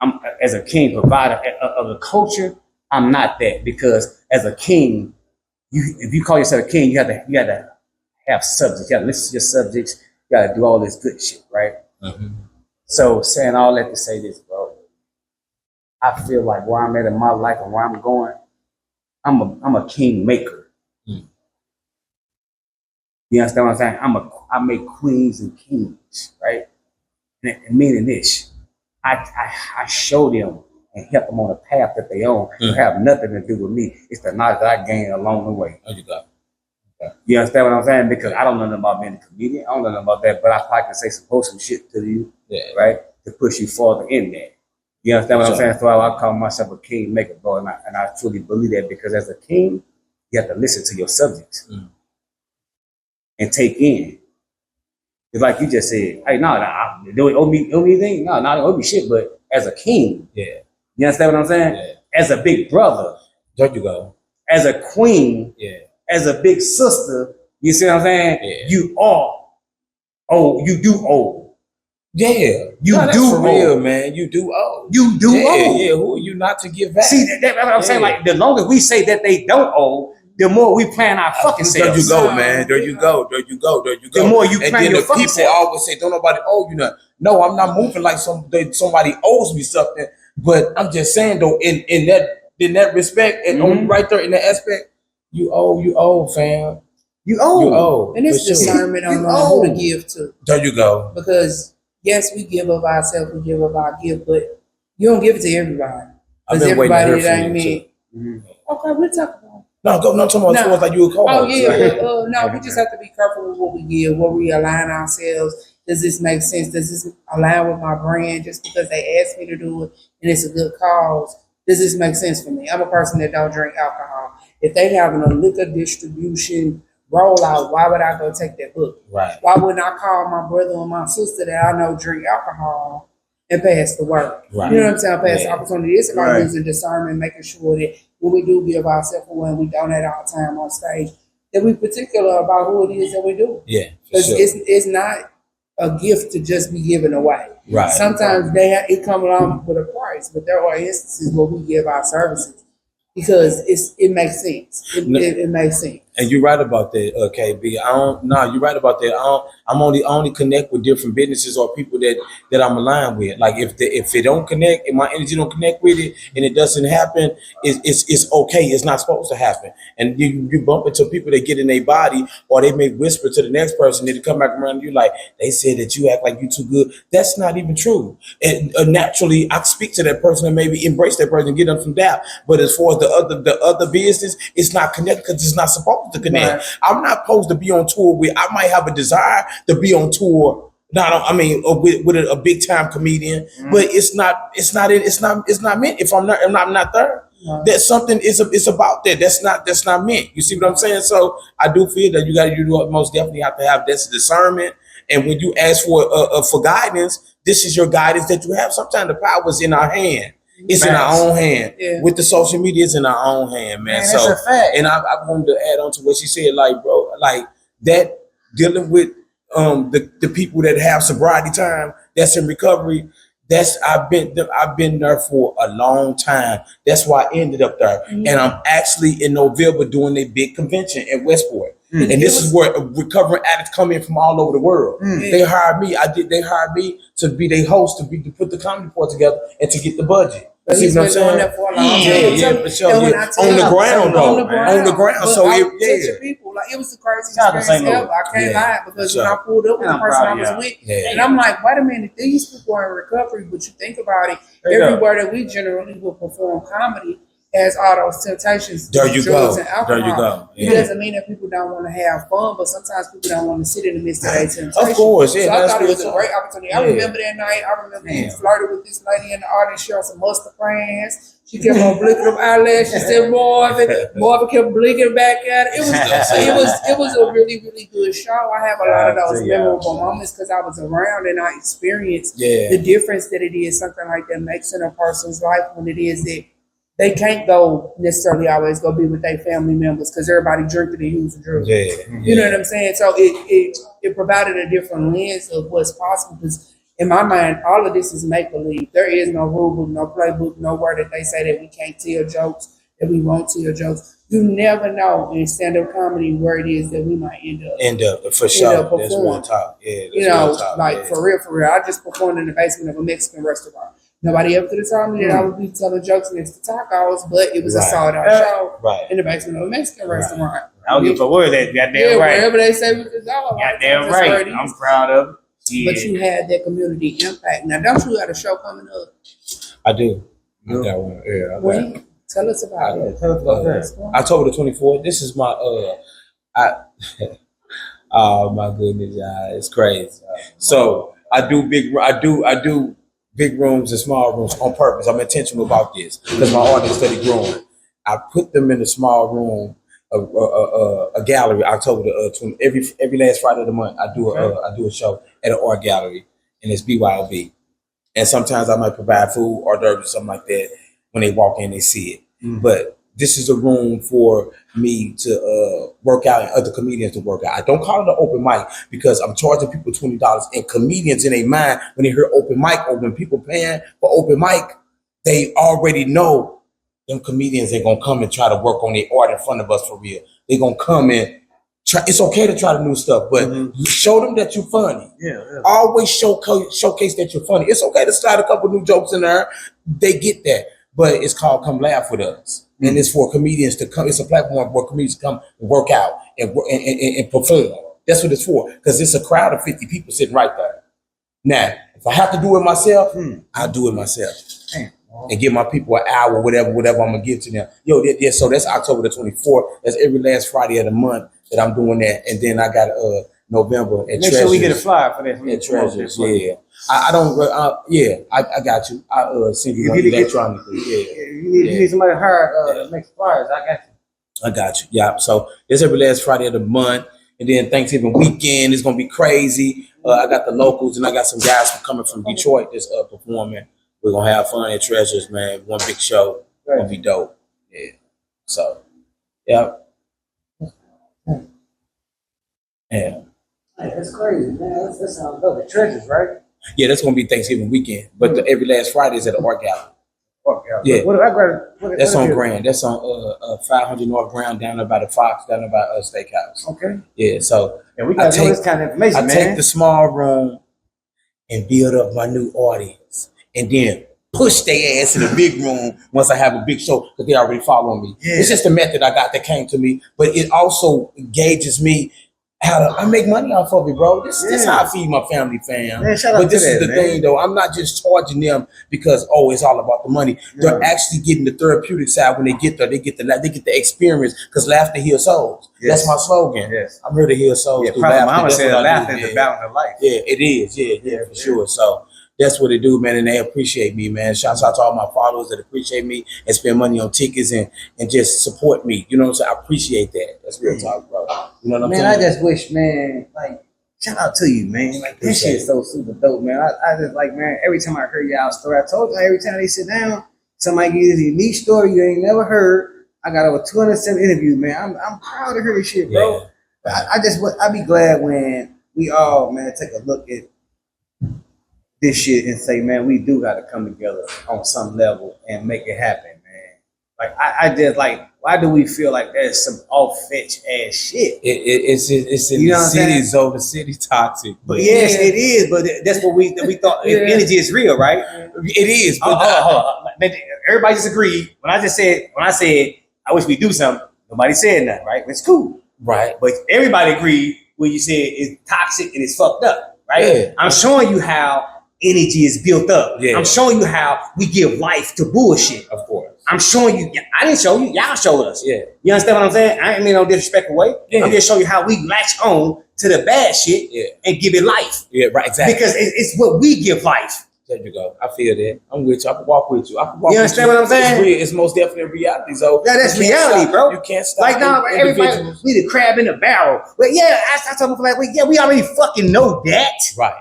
I'm as a king, provider of the culture. I'm not that because as a king, if you call yourself a king, you have to have subjects. You got to listen to your subjects. You got to do all this good shit, right? So saying all that to say this, bro. I feel like where I'm at in my life and where I'm going, I'm a king maker. You understand what I'm saying? I make queens and kings, right? And meaning this, I show them and help them on a path that they own. It have nothing to do with me. It's the knowledge that I gained along the way. You understand what I'm saying? Because I don't know nothing about being a comedian. I don't know nothing about that, but I probably can say some wholesome shit to you, right? To push you farther in there. You understand what I'm saying? So I call myself a king maker, bro, and I truly believe that because as a king, you have to listen to your subjects and take in. It's like you just said, hey, do it owe me anything? No, not owe me shit, but as a king, you understand what I'm saying? Yeah. As a big brother, there you go. As a queen, as a big sister, you see what I'm saying? Yeah. You do owe. Yeah, you do for real, man. You do owe. You do owe. Yeah, who are you not to give back? See, that's what I'm saying. Like the longer we say that they don't owe, the more we plan our fucking selves. There you go, man. There you go. There you go. There you go. The more you and plan then your the fucking people self. always say, "Don't nobody owe you nothing." No, I'm not moving like somebody owes me something. But I'm just saying though, in that respect, and on right there in that aspect, you owe, fam. You You owe. owe. And it's for sure. discernment on You who to owe. give to. There you go. Because yes, we give of ourselves, we give of our gift, but you don't give it to everybody. I've Because been waiting to everybody hear that from ain't you, meant. too. Okay, we'll talk about it. No, go. No, talking about No. towards like you a co-host. Oh yeah, no, we just have to be careful with what we give, what we align ourselves. Does this make sense? Does this align with my brand? Just because they asked me to do it and it's a good cause, does this make sense for me? I'm a person that don't drink alcohol. If they having a liquor distribution rollout, why would I go take that book? Right. Why wouldn't I call my brother or my sister that I know drink alcohol and pass the word? Right. You know what I'm saying? Pass the Yeah. opportunity. It's about Right. using discernment, making sure that when we do give ourselves away and we donate our time on stage, that we particular about who it is that we do. Yeah, for Because sure. it's not a gift to just be given away. Right. Sometimes it come along with a price, but there are instances where we give our services because it makes sense. It makes sense. And you're right about that, KB. You're right about that. I only connect with different businesses or people that I'm aligned with. Like if it don't connect, if my energy don't connect with it, and it doesn't happen, it's okay. It's not supposed to happen. And you bump into people that get in their body, or they may whisper to the next person, then they come back around you like they said that you act like you too good. That's not even true. And naturally, I speak to that person and maybe embrace that person and get them from doubt. But as far as the other business, it's not connected because it's not supposed to connect. Right. I'm not supposed to be on tour with. I might have a desire to be on tour. With a big time comedian, but it's not meant. If I'm not there. Right. That something is about that. That's not meant. You see what I'm saying? So I do feel that you most definitely have to have this discernment. And when you ask for guidance, this is your guidance that you have. Sometimes the power is in our hand. It's in our own hand. Yeah. With the social media, it's in our own hand, man. Man, So, that's a fact. and I wanted to add on to what she said, like, bro, like that dealing with the people that have sobriety time, that's in recovery. I've been there for a long time. That's why I ended up there. And I'm actually in November doing a big convention in Westport. And this is where recovering addicts come in from all over the world. They hired me. They hired me to be their host, to put the comedy report together and to get the budget. But See he's what I'm been doing saying? that for a long Yeah, time. for sure. And when Yeah. I tell On the you, ground, though. on the ground. On the ground. But So I it, was touching yeah. people. Like it was the craziest Shout out to experience St. Louis. ever. I can't Yeah, lie because for when I pulled up with the I'm person I proud, was yeah. with, Yeah. and I'm like, wait a minute, these people are in recovery, but you think about it, There you go. everywhere that we generally will perform comedy has all those temptations, There you drugs go. and alcohol. There you go. It Yeah. doesn't mean that people don't want to have fun, but sometimes people don't want to sit in the midst of their temptation. Of course, yeah. So I that's thought it was real a talk. great opportunity. I Yeah. remember that night. I remember being Yeah. flirted with this lady in the audience. She had some mustard pants. She kept on blinking them eyelashes. She said Marvin. Marvin kept blinking back at her. It was a really, really good show. I have a lot of those Yeah. memorable moments because I was around and I experienced Yeah. the difference that it is something like that makes in a person's life when it is that they can't go necessarily always go be with their family members because everybody drinking and using drugs. Yeah. You know what I'm saying? So it provided a different lens of what's possible because in my mind, all of this is make believe. There is no rule book, no playbook, nowhere that they say that we can't tell jokes, that we won't tell jokes. You never know in stand-up comedy where it is that we might end up. For sure. End up That's real performing. talk. Yeah. That's You know, real talk. like yeah. for real. I just performed in the basement of a Mexican restaurant. Nobody ever could have told me that I would be telling jokes next to tacos, but it was a Right. sold out show Right. in the basement of a Mexican restaurant. I don't give a word that. Goddamn Yeah, right. wherever they say we could go. a lot of Goddamn times that's where right. it I'm is. proud of it. Yeah. But you had that community impact. Now, don't you have a show coming up? I do. I got one. Yeah. I got When? Tell us about it. Tell us about that. October the 24th. This is my oh my goodness, y'all, it's crazy. So I do big rooms and small rooms on purpose. I'm intentional about this because my audience study growing. I put them in a small room, a gallery. October the 20, every last Friday of the month. I do a show at an art gallery, and it's BYOB. And sometimes I might provide food, hors d'oeuvres, or something like that. When they walk in, they see it. But this is a room for me to work out and other comedians to work out. I don't call it an open mic because I'm charging people $20, and comedians in their mind, when they hear open mic or when people paying for open mic, they already know them comedians ain't gonna come and try to work on their art in front of us for real. They gonna come and try. It's okay to try the new stuff, but you show them that you're funny. Yeah. Always showcase that you're funny. It's okay to slide a couple new jokes in there. They get that, but it's called Come Laugh With Us, and it's for comedians to come. It's a platform where comedians come and work out and perform. That's what it's for, because it's a crowd of 50 people sitting right there. Now, if I have to do it myself, I'll do it myself. Damn. And give my people an hour, whatever I'm gonna give to them. So that's October the 24th. That's every last Friday of the month that I'm doing that. And then I got November and Make Treasures. sure we get a flyer for that. And Treasures, yeah. I don't. I got you. I send you one electronically. You need somebody to hire to make flyers. I got you. I got you. Yeah. So it's every last Friday of the month. And then Thanksgiving weekend is gonna be crazy. I got the locals and I got some guys coming from Detroit that's performing. We're gonna have fun at Treasures, man. One big show. Right. Gonna be dope. Yeah. So, yeah. Yeah. That's crazy, man. That sounds dope. The Treasures, right? Yeah, that's gonna be Thanksgiving weekend. But every last Friday is at the Art Gallery. Yeah. That's on Grand. That's on 500 North Grand, down about the Fox, down about Steakhouse. Okay. Yeah. So we got to know this kind of information, I take the small room and build up my new audience, and then push their ass in the big room once I have a big show, because they already following me. Yeah. It's just a method I got that came to me, but it also engages me how I make money off of it, bro. This is how I feed my family, fam. Man, but this is the thing, though. I'm not just charging them because it's all about the money. They're actually getting the therapeutic side when they get there. They get the experience, because laughter heals souls. Yes. That's my slogan. Yes. I'm here to heal souls. Yeah, probably mama said laughter is the balance of life. Yeah, it is. Yeah, for sure. So that's what they do, man, and they appreciate me, man. Shouts out to all my followers that appreciate me and spend money on tickets and just support me. You know what I'm saying? I appreciate that. That's real talk, bro. You know what I'm saying? Man, I just wish, man, like, shout out to you, man. Like, this shit is so super dope, man. I just like, man, every time I hear y'all story, I told you, every time they sit down, somebody gives you a unique story you ain't never heard. I got over 207 interviews, man. I'm proud to hear this shit, bro. Yeah. I'd be glad when we all, man, take a look at this shit and say, man, we do got to come together on some level and make it happen, man. Like, I just like, why do we feel like there's some off-fetch ass shit? It's in the city, so the city's toxic. But yes, it is. But that's what we thought. Energy is real, right? It is. But everybody just agreed. When I said I wish we do something, nobody said nothing, right? It's cool, right? But everybody agreed when you said it's toxic and it's fucked up, right? Yeah. I'm showing you how energy is built up. Yeah. I'm showing you how we give life to bullshit. Of course. I'm showing you. I didn't show you. Y'all showed us. Yeah. You understand what I'm saying? I ain't mean no disrespectful way. Yeah. I'm just showing you how we latch on to the bad shit and give it life. Yeah, right. Exactly. Because it's what we give life. There you go. I feel that. I'm with you. I can walk with you. You understand what I'm saying? It's most definitely a reality. So yeah, that's reality, bro. You can't stop. Like now, everybody we the crab in the barrel. But yeah, I told them like, we already fucking know that. Right.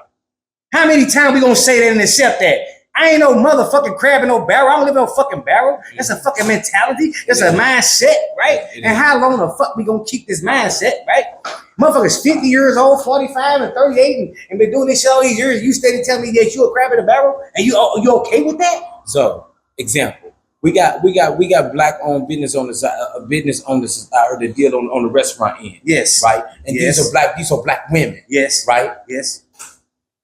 How many times we gonna say that and accept that? I ain't no motherfucking crab in no barrel. I don't live in no fucking barrel. That's a fucking mentality. That's a mindset, right? And how long the fuck we gonna keep this mindset, right? Motherfuckers 50 years old, 45 and 38 and been doing this shit all these years. You steady telling me that you a crab in a barrel and you okay with that? So, example. We got black owned business on the side, or the deal on the restaurant end. Yes. Right? And these are black women. Yes. Right? Yes.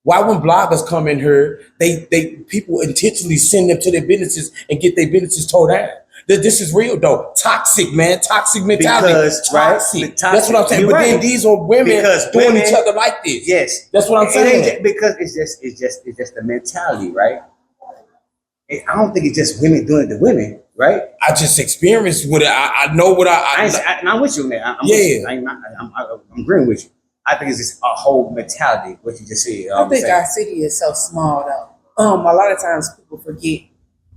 Why when bloggers come in here, they people intentionally send them to their businesses and get their businesses tore down? This is real though. Toxic, man. Toxic mentality. Toxic. That's what I'm saying. But then these are women doing each other like this. Yes. That's what I'm saying. Because it's just the mentality, right? I don't think it's just women doing it to women, right? I just experienced with it. I know what I'm with you on that. I'm agreeing with you. I think it's just a whole mentality, what you just said. I think our city is so small, though. A lot of times people forget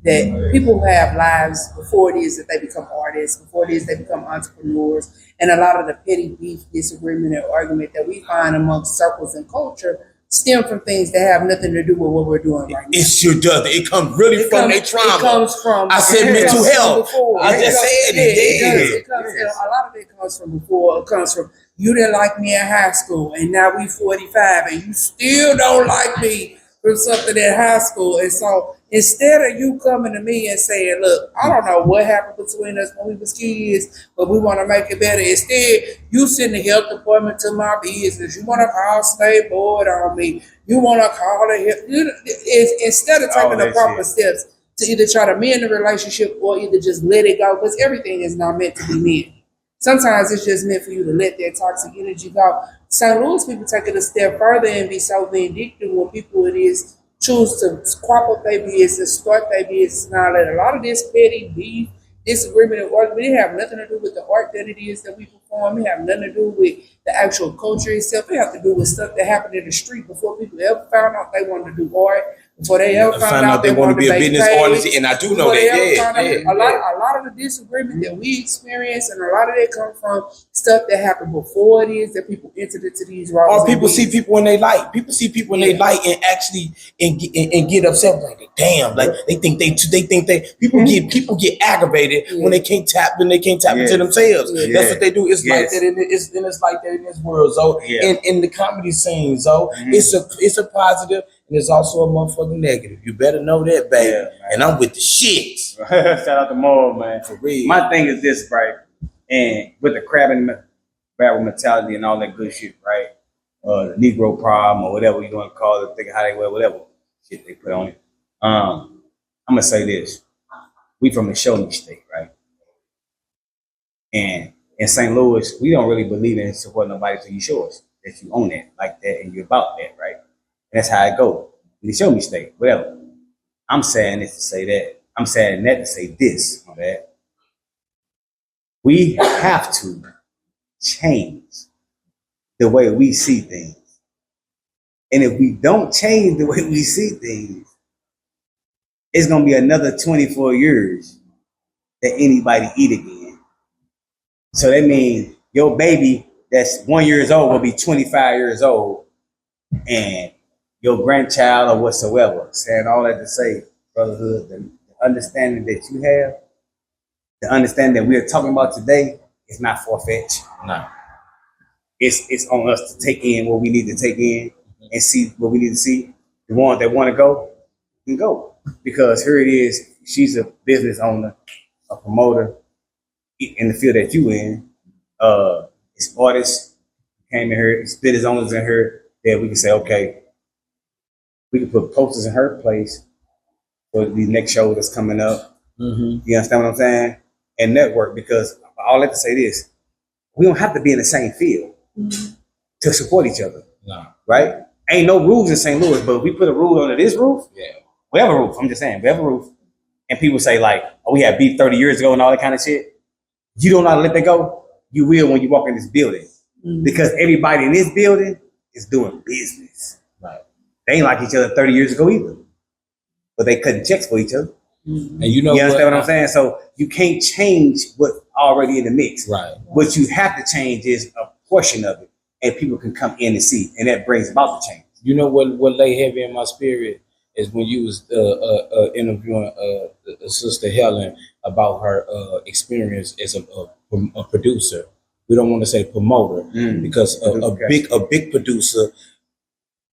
that people have lives before it is that they become artists, before it is they become entrepreneurs, and a lot of the petty beef, disagreement, and argument that we find amongst circles and culture stem from things that have nothing to do with what we're doing right now. It sure does. It comes really from a trauma. It comes from. I said mental health. I just said it. A lot of it comes from before. It comes from you didn't like me in high school, and now we 45, and you still don't like me from something in high school, and so Instead of you coming to me and saying, look, I don't know what happened between us when we was kids, but we want to make it better. Instead, you send the health department to my business. You want to call state board on me. You want to call it. Instead of taking the proper steps to either try to mend the relationship or either just let it go, because everything is not meant to be mended. Sometimes it's just meant for you to let that toxic energy go. St. Louis people take it a step further and be so vindictive when people it is choose to crop up their business, start their business, and all that. A lot of this petty beef, disagreement, and argument, it have nothing to do with the art that it is that we perform. It have nothing to do with the actual culture itself. It have to do with stuff that happened in the street before people ever found out they wanted to do art, before they ever found out they wanted to be a business artist. And I do know that. A lot of the disagreement that we experience, and a lot of that come from stuff that happened before it is that people entered into these roles. Or people see people when they like. People see people when they like and actually and get upset like, damn, like they think people get aggravated when they can't tap into themselves. That's what they do. It's like that it's like that in this world, so in the comedy scene, so it's a positive and it's also a motherfucking negative. You better know that, baby. And I'm with the shits. Shout out to Marvin, man. For real. My thing is this, right? And with the crabbing barrel mentality and all that good shit, right? The Negro problem or whatever you want to call it, think how they wear, whatever shit they put on it. I'm gonna say this: we from the show me state, right? And in St. Louis, we don't really believe in supporting nobody till you show us that you own that, like that, and you're about that, right? And that's how it goes. The show me state, whatever. I'm saying this to say that. I'm saying that to say this, my bad. We have to change the way we see things. And if we don't change the way we see things, it's going to be another 24 years that anybody eat again. So that means your baby that's 1 year old will be 25 years old, and your grandchild or whatsoever. Saying all that to say, brotherhood, the understanding that you have, the understanding that we are talking about today is not far-fetched. No. It's on us to take in what we need to take in and see what we need to see. The one that want to go can go, because here it is. She's a business owner, a promoter in the field that you in. It's artists came in here, it's business owners in here that we can say, okay, we can put posters in her place for the next show that's coming up. You understand what I'm saying? And network, because I'll let to say this: we don't have to be in the same field to support each other. No. Right? Ain't no rules in St. Louis, but if we put a rule under this roof, we have a roof. I'm just saying, we have a roof. And people say like, oh, we had beef 30 years ago and all that kind of shit. You don't know how to let that go. You will when you walk in this building, because everybody in this building is doing business. Right. They ain't like each other 30 years ago either, but they cutting checks for each other. And you understand what I'm saying? So you can't change what's already in the mix. Right. What you have to change is a portion of it, and people can come in and see, and that brings about the change. You know what lay heavy in my spirit is when you was interviewing Sister Helen about her experience as a producer. We don't want to say promoter, because a big producer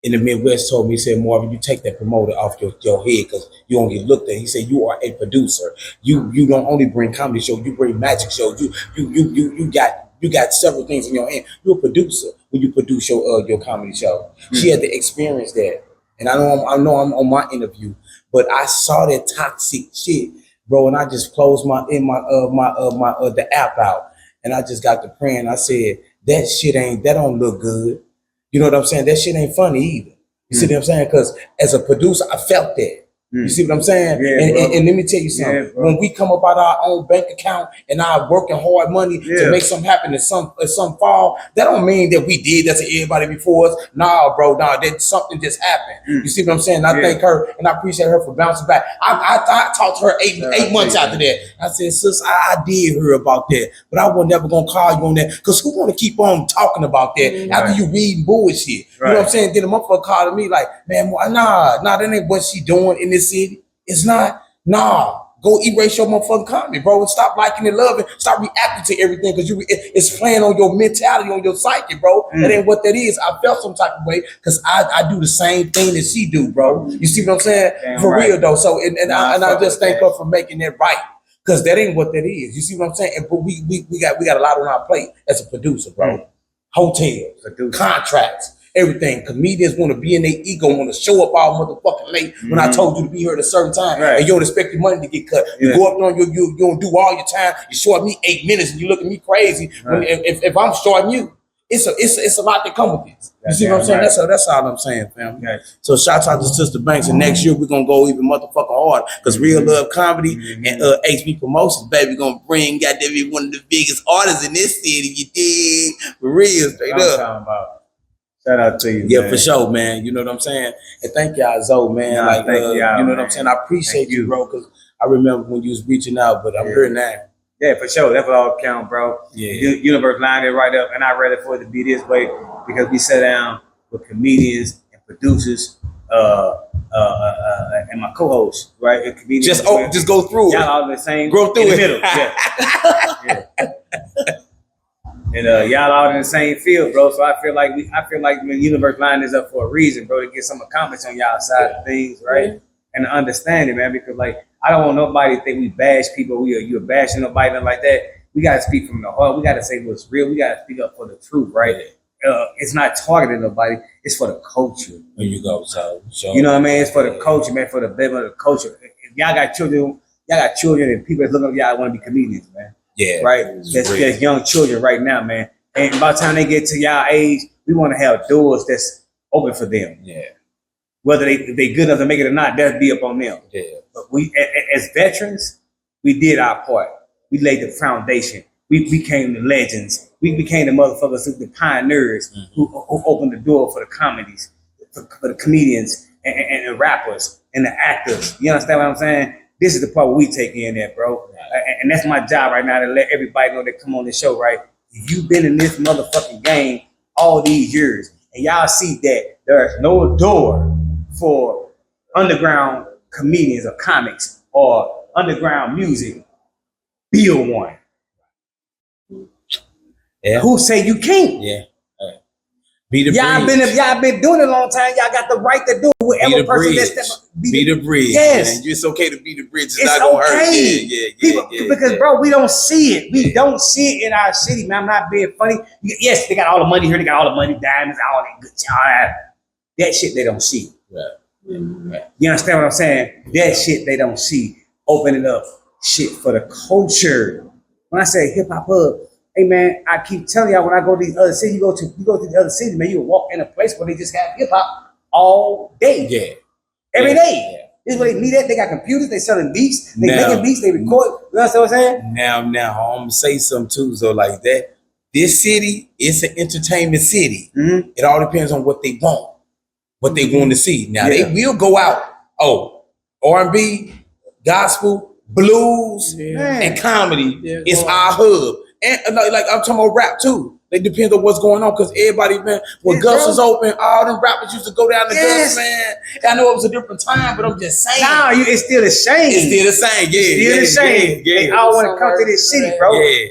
in the Midwest told me, he said, Marvin, you take that promoter off your head because you don't get looked at. He said, you are a producer. You don't only bring comedy shows, you bring magic shows. You got several things in your hand. You're a producer when you produce your comedy show. She had to experience that. And I know I'm on my interview, but I saw that toxic shit, bro, and I just closed the app out, and I just got to praying. I said, that don't look good. You know what I'm saying? That shit ain't funny either. You see what I'm saying? Because as a producer, I felt that. You see what I'm saying? And let me tell you something. When we come up out our own bank account and our working hard money to make something happen and some fall, that don't mean that we did that to everybody before us. Nah, bro, that something just happened. You see what I'm saying? I thank her and I appreciate her for bouncing back. I talked to her eight months after that. I said, sis, I did hear about that, but I was never gonna call you on that, because who wanna keep on talking about that after you reading bullshit? You know what I'm saying? Then a motherfucker calling me like, man, nah, that ain't what she doing in this city. It's not. Nah, go erase your motherfucking comment, bro, and stop liking and loving, stop reacting to everything because it's playing on your mentality, on your psyche, bro. That ain't what that is. I felt some type of way because I do the same thing that she do, bro. You see what I'm saying? Damn For right. real though. So and I just thank that. her for making that right. Cause that ain't what that is. You see what I'm saying? But we got a lot on our plate as a producer, bro. Hotels, contracts, everything. Comedians want to be in their ego, want to show up all motherfucking late when I told you to be here at a certain time, and you don't expect your money to get cut. You go up there, you don't do all your time. You short me 8 minutes, and you look at me crazy. When, if I'm shorting you, it's a lot that come with this. You see what I'm saying? That's all I'm saying, fam. So shout out to Sister Banks, and next year we're gonna go even motherfucking hard because Real Love Comedy and HB Promotions, baby, gonna bring goddamn me one of the biggest artists in this city. You dig? For real, straight up. Shout out to you. Yeah, man. for sure, man. You know what I'm saying? And thank y'all, Zoe, man. Nah, like, thank y'all, you know what man. I'm saying? I appreciate you, bro, because I remember when you was reaching out, but I'm here now. Yeah, for sure. That's what all count, bro. Yeah. Universe lined it right up, and I read it for it to be this way because we sat down with comedians and producers, and my co-hosts, right? And comedians Just go through y'all it. all in the same, Go through in the it. middle. Yeah. And y'all all in the same field, bro. So I feel like the universe lined this up for a reason, bro, to get some accomplishment on y'all side of things, right? And to understand it, man, because like I don't want nobody to think we bash people, you're bashing nobody, nothing like that. We gotta speak from the heart. We gotta say what's real. We gotta speak up for the truth, right? It's not targeting nobody. It's for the culture. There you go, so You know what I mean? It's for the culture, man. For the betterment of the culture. If y'all got children, and people that's looking up y'all want to be comedians, man. Yeah, Right. There's young children right now, man. And by the time they get to y'all age, we want to have doors that's open for them. Yeah. Whether they good enough to make it or not, that'll be up on them. Yeah. But we, as veterans, we did our part. We laid the foundation. We became the legends. We became the motherfuckers, the pioneers who opened the door for the comedies, for the comedians and the rappers and the actors. You understand what I'm saying? This is the part where we take in there, bro. And that's my job right now, to let everybody know that come on the show, right? If you've been in this motherfucking game all these years, and y'all see that there's no door for underground comedians or comics or underground music, build one. Yeah. Who say you can't? Yeah. Be the Y'all been doing it a long time. Y'all got the right to do it. Whoever person that's be the bridge. Yes. Man. It's okay to be the bridge. It's It's not gonna hurt. okay. Yeah. Because bro, we don't see it. We don't see it in our city, man. I'm not being funny. Yes, they got all the money here. They got all the money, diamonds, all that good job. That shit they don't see. Right. You understand what I'm saying? That shit they don't see. Opening up shit for the culture. When I say hip hop hub, hey man, I keep telling y'all when I go to these other cities, you go to the other cities, man, you walk in a place where they just have hip hop all day. Yeah. Every day. This is where they meet at. They got computers, they selling beats, they making beats, they record. You understand what I'm saying? Now, I'm gonna say something too, so like that. This city is an entertainment city. Mm-hmm. It all depends on what they want, what they want to see. Now they will go out. Oh, R&B, gospel, blues, and comedy is our hub. And like I'm talking about rap too. It depends on what's going on because everybody, man, when Gus was open, all them rappers used to go down to Gus, man. I know it was a different time, but I'm just saying. Nah, it's still the same. It's still the same, yeah. It's still the same. They all want to come to this city, bro. Yeah.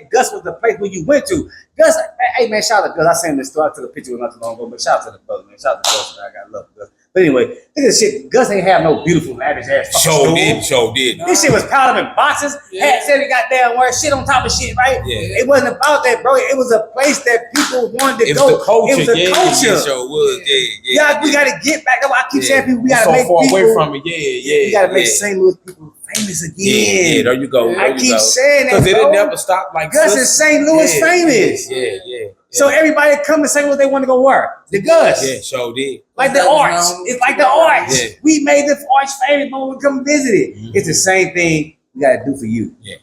Gus was the place where you went to. Gus, hey man, shout out to Gus. I seen this story. I took a picture not too long ago, but shout out to the brother, man. Shout out to Gus, man. I got love for Gus. But anyway, look at this shit. Gus ain't have no beautiful average ass fucking Show did. This shit was powdered in boxes. Had said it goddamn wearing shit on top of shit, right? Yeah. It wasn't about that, bro. It was a place that people wanted to go. It was the culture. It was the culture. Sure was. Yeah, we gotta get back. That's why I keep saying people, we gotta make far people away from it. Yeah. We gotta make St. Louis people famous again. Yeah, there you go. I keep saying that, because bro. it never stopped. Like Gus is St. Louis famous. Yeah. So everybody come and say what they want to go where? The Gus. Yeah, sure did. Like the arts. It's like the arts. Yeah. We made the arts famous when we come visit it. Mm-hmm. It's the same thing we gotta do for you. Yeah.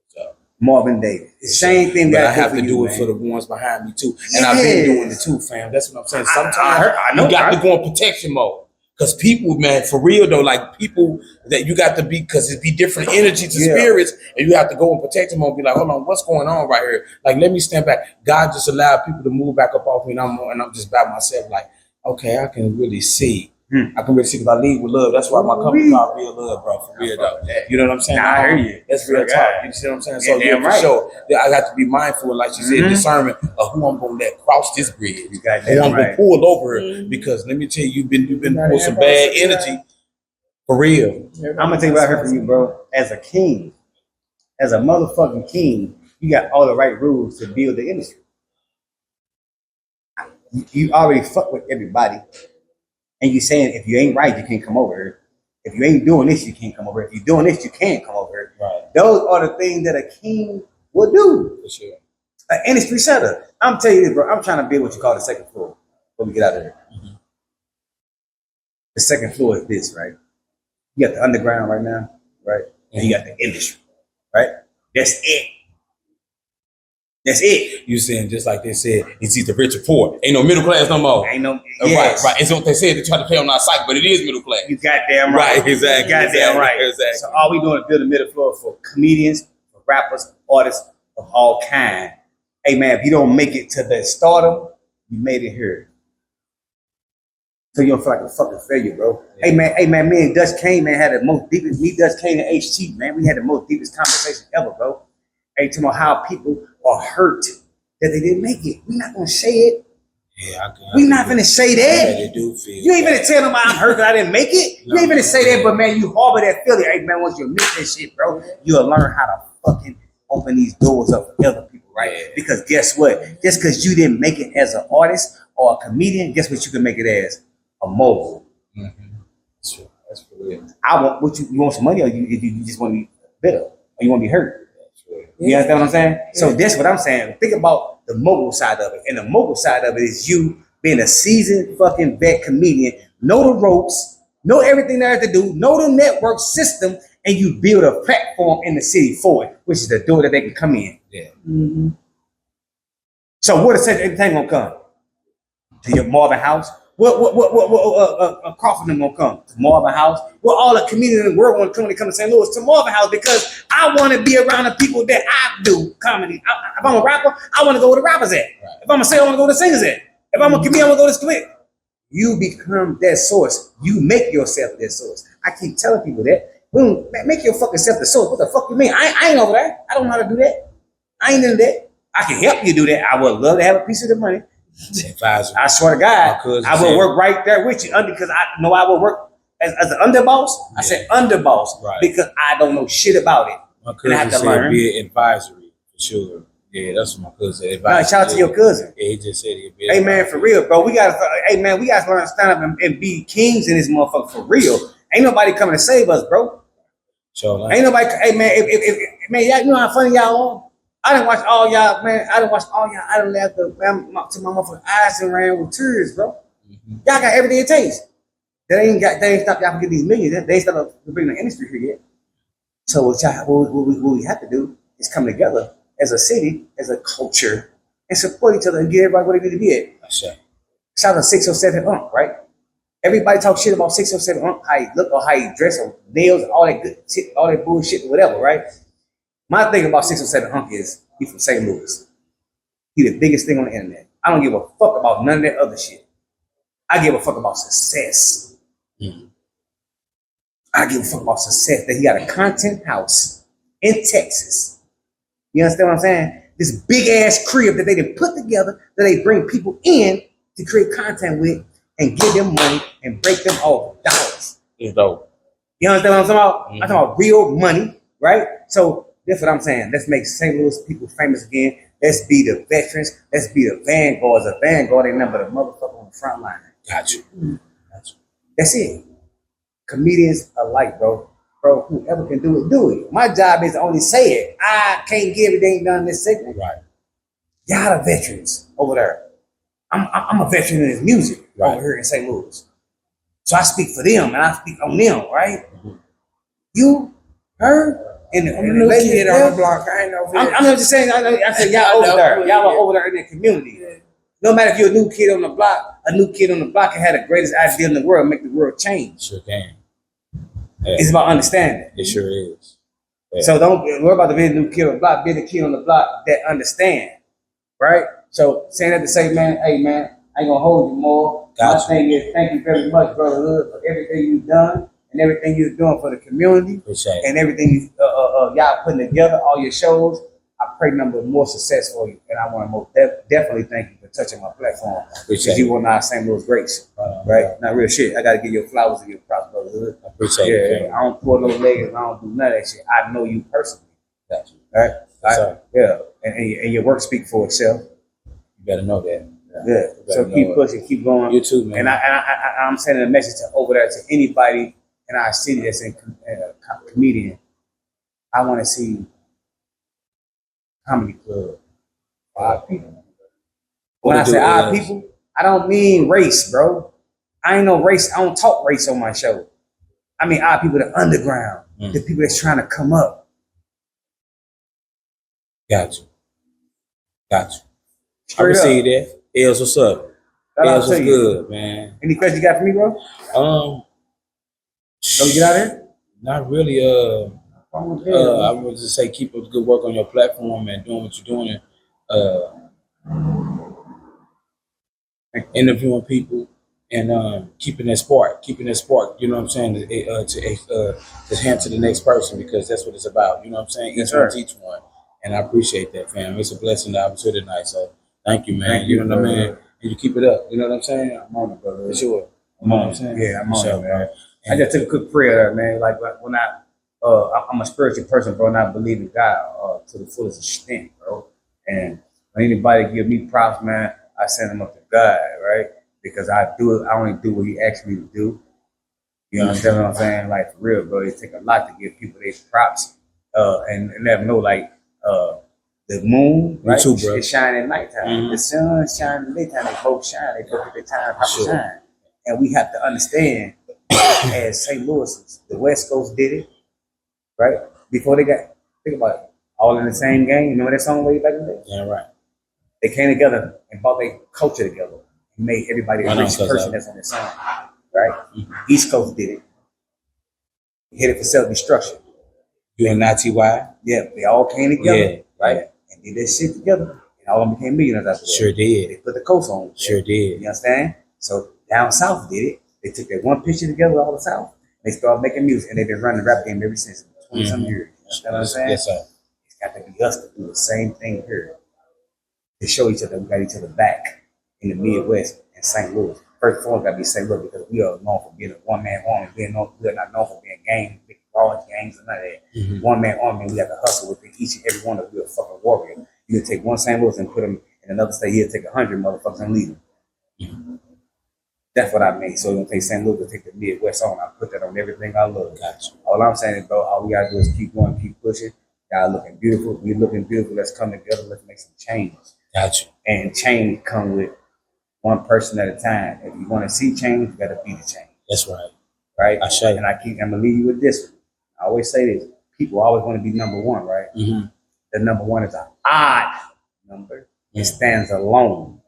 So, Marvin Davis. The same thing but that I have to do it for the ones behind me too. And I've been doing it too, fam. That's what I'm saying. Sometimes you got to go in protection mode. Because people, man, for real though, like people that you got to be, because it be different energy to spirits, and you have to go and protect them and be like, hold on, what's going on right here? Like, let me stand back. God just allowed people to move back up off me, and I'm just by myself. Like, okay, I can really see I can really see because I lead with love. That's why my company called Real Love, bro. For real though. You know what I'm saying? Nah, I hear you. That's real talk. You see what I'm saying? So damn for right. sure, I got to be mindful, like you said, discernment of who I'm gonna let cross this bridge. You got Who I'm right. gonna pull over because let me tell you, you've been pulling some bad energy for real. I'm gonna tell you what I heard from you, bro. As a king, as a motherfucking king, you got all the right rules to build the industry. You already fuck with everybody, and you saying if you ain't right, you can't come over here. If you ain't doing this, you can't come over here. If you're doing this, you can't come over here. Right. Those are the things that a king will do. For sure. An industry setter. I'm telling you this, bro. I'm trying to build what you call the second floor before we get out of here. The second floor is this, right? You got the underground right now, right? And you got the industry, right? That's it. That's it. You saying just like they said, it's either rich or poor. Ain't no middle class no more. Ain't no yes. Right. It's what they said. They try to play on our site, but it is middle class. You goddamn right. Right, exactly. You goddamn right. Exactly. So all we doing is build a middle floor for comedians, for rappers, artists of all kind. Hey man, if you don't make it to the stardom, you made it here. So you don't feel like a fucking failure, bro. Yeah. Hey man, me and Dutch Kane, man, had the most deepest, me, Dutch Kane, and HT, man, we had the most deepest conversation ever, bro. Hey, talking about how people are hurt that they didn't make it. We're not gonna say it. Yeah, we're not gonna say that. They do feel you ain't gonna tell them I'm hurt because I didn't make it. No, you ain't gonna say that, but man, you harbor that feeling. Hey man, once you admit that shit, bro, you'll learn how to fucking open these doors up for other people, right? Yeah. Because guess what? Just because you didn't make it as an artist or a comedian, guess what you can make it as? A mogul. Mm-hmm. That's true. That's for real. I want what you want some money, or you just want to be bitter, or you want to be hurt. You understand what I'm saying? Yeah. So that's what I'm saying. Think about the mogul side of it. And the mogul side of it is you being a seasoned fucking vet comedian, know the ropes, know everything there is to do, know the network system, and you build a platform in the city for it, which is the door that they can come in. Yeah. Mm-hmm. So where the everything gonna come? To your Marvin house? What Crawford them gonna come to Marvin House? Well, all the comedians in the world want to come to St. Louis to Marvin House because I want to be around the people that I do comedy. If I'm a rapper, I want to go where the rappers at. Right. If I'm a singer, I want to go where the singers at. If I'm a comedian, I want to go to the split. You become that source. You make yourself that source. I keep telling people that. Boom, make your fucking self the source. What the fuck you mean? I ain't over there. I don't know how to do that. I ain't into that. I can help you do that. I would love to have a piece of the money. Advisor. I swear to God, I will work right there with you because I know I will work as an underboss. Yeah. I said underboss because I don't know shit about it. My cousin I have to said learn. Be an advisory for sure. Yeah, that's what my cousin said. No, shout out to your cousin. Yeah, he just said he'd be. Hey man, for real, bro. We gotta learn to stand up and be kings in this motherfucker for real. Ain't nobody coming to save us, bro. Sure. Ain't nobody. Hey man, if man, y'all, you know how funny y'all are. I didn't watch all y'all, man. I didn't watch all y'all. I didn't laugh to my motherfucking eyes and ran with tears, bro. Mm-hmm. Y'all got everything it takes. They ain't stopped y'all from getting these millions. They ain't stopped to bring the industry here yet. So what we have to do is come together as a city, as a culture, and support each other and get everybody where they need to be at. That's right. Shout out 607 Unk, right? Everybody talk shit about 607 Unk, how he look or how he dress or nails, all that good shit, all that bullshit, whatever, right? My thing about 607 Unk is he from St. Louis. He the biggest thing on the internet. I don't give a fuck about none of that other shit. I give a fuck about success. Mm-hmm. I give a fuck about success. That he got a content house in Texas. You understand what I'm saying? This big ass crib that they done put together that they bring people in to create content with and give them money and break them off dollars. It's dope. You understand what I'm talking about? Mm-hmm. I'm talking about real money, right? So that's what I'm saying. Let's make St. Louis people famous again. Let's be the veterans. Let's be the vanguards. A vanguard ain't nothing but a motherfucker on the front line. Got you. That's it. Comedians alike, bro. Bro, whoever can do it, do it. My job is to only say it. I can't get everything done in this segment. Right. Y'all the veterans over there. I'm a veteran in this music over here in St. Louis. So I speak for them and I speak on them, right? Mm-hmm. You, her, and the new kid on the block. I ain't know. I'm just saying. I said y'all over there. Y'all are over there in the community. Yeah. No matter if you're a new kid on the block, can have the greatest idea in the world, make the world change. Sure can. Yeah. It's about understanding. It sure is. Yeah. So don't worry about the being a new kid on the block. Be the kid on the block that understand, right? So saying that to say, man, hey man, I ain't gonna hold you more. Gotcha. My thing is, thank you very much, brotherhood, for everything you've done and everything you're doing for the community Appreciate it. and everything y'all putting together, all your shows. I pray number more success for you, and I want to definitely thank you for touching my platform Appreciate because you it. one of our St. Louis greats, right? Not real shit. I gotta give you flowers and your props, brotherhood. I appreciate Yeah, it. I don't pull no legs. I don't do none of that shit. I know you personally, Gotcha. right? Yes, sir. Yeah, and your work speaks for itself. You better know that. Yeah. So keep pushing, keep going. You too, man. And I'm sending a message over there to anybody in our city that's in comedian. I want to see comedy club for our people. When I say our people, I don't mean race, bro. I ain't no race. I don't talk race on my show. I mean our people, the underground, the people that's trying to come up. Gotcha. I Straight can see up. that. Els, what's up? Shout out Els, to what's you. good, man? Any questions you got for me, bro? So we get out there? Not really. I would just say keep up the good work on your platform and doing what you're doing. Interviewing people and keeping that spark. You know what I'm saying? To hand to the next person because that's what it's about. You know what I'm saying? Each one teach one, and I appreciate that, fam. It's a blessing that I was here tonight. So thank you, man. Thank you you, know what I mean? brother. And you keep it up. You know what I'm saying? I'm on it, brother. For sure. I'm on it. Yeah, I'm on For it, sure, man. I just took a quick prayer, man. Like when I'm a spiritual person, bro, and I believe in God to the fullest extent, bro. And when anybody give me props, man, I send them up to God, right? Because I only do what He asked me to do. You understand what I'm saying? Like for real, bro. It take a lot to give people their props, and let them know, like the moon, right? too, bro. It shine at nighttime. The sun shine at daytime. They both shine. They both at their time proper shine. And we have to understand, as St. Louis, the West Coast did it, right? Before they got, think about it, all in the same game. You know that song way back in the day? Yeah, right. They came together and brought their culture together and made everybody a rich person that's on the song, right? East Coast did it. Hit it for self-destruction. You and ITY? Yeah, they all came together, right? And did that shit together. And all of them became millionaires after that. Sure did. They put the coast on. Sure did. You understand? So down south did it. They took that one picture together, all the south. They started making music, and they've been running the rap game ever since 20-some years. You understand what I'm saying? Yes, sir. It's got to be us to do the same thing here. To show each other we got each other back in the Midwest and St. Louis. First and foremost, got to be St. Louis because we are known for being a one-man army. We are not known for being gangs, big large gangs, and none of that. One-man army, we have to hustle with each and every one of us. We're a fucking warrior. You can take one St. Louis and put him in another state. He'll take 100 motherfuckers and leave them. That's what I mean. So you don't take St. Louis, take the Midwest on. I put that on everything I love. Gotcha. All I'm saying is, bro, all we gotta do is keep going, keep pushing. Y'all looking beautiful. We looking beautiful. Let's come together. Let's make some change. Gotcha. And change come with one person at a time. If you want to see change, you gotta be the change. That's right. Right? I say. And I'm gonna leave you with this one. I always say this. People always want to be number one, right? The number one is an odd number. It stands alone.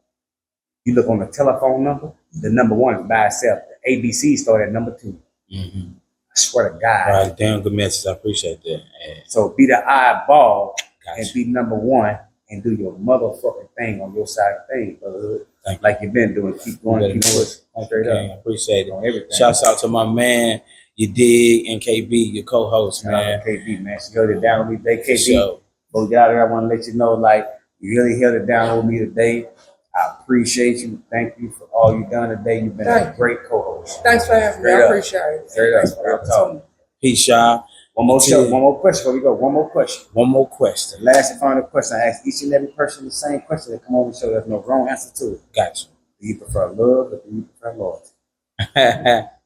You look on the telephone number, the number one is by itself. The ABC started at number 2. I swear to God. Right, damn good message. I appreciate that. Yeah. So be the eyeball and be number one and do your motherfucking thing on your side of things, brotherhood. Like you've been doing. Keep going, keep pushing. Straight up. I appreciate it. On everything. Shouts out to my man, you dig, and KB, your co-host, man. KB, man. She held it down with me today. KB, but we got her. I want to let you know, like, you really held it down with me today. I appreciate you. Thank you for all you've done today. You've been a great co-host. Thanks for having me. I appreciate it. Straight up. Peace, y'all. One more question before we go. One more question. The last and final question. I ask each and every person the same question that come on the show. There's no wrong answer to it. Gotcha. Do you prefer love or do you prefer loyalty?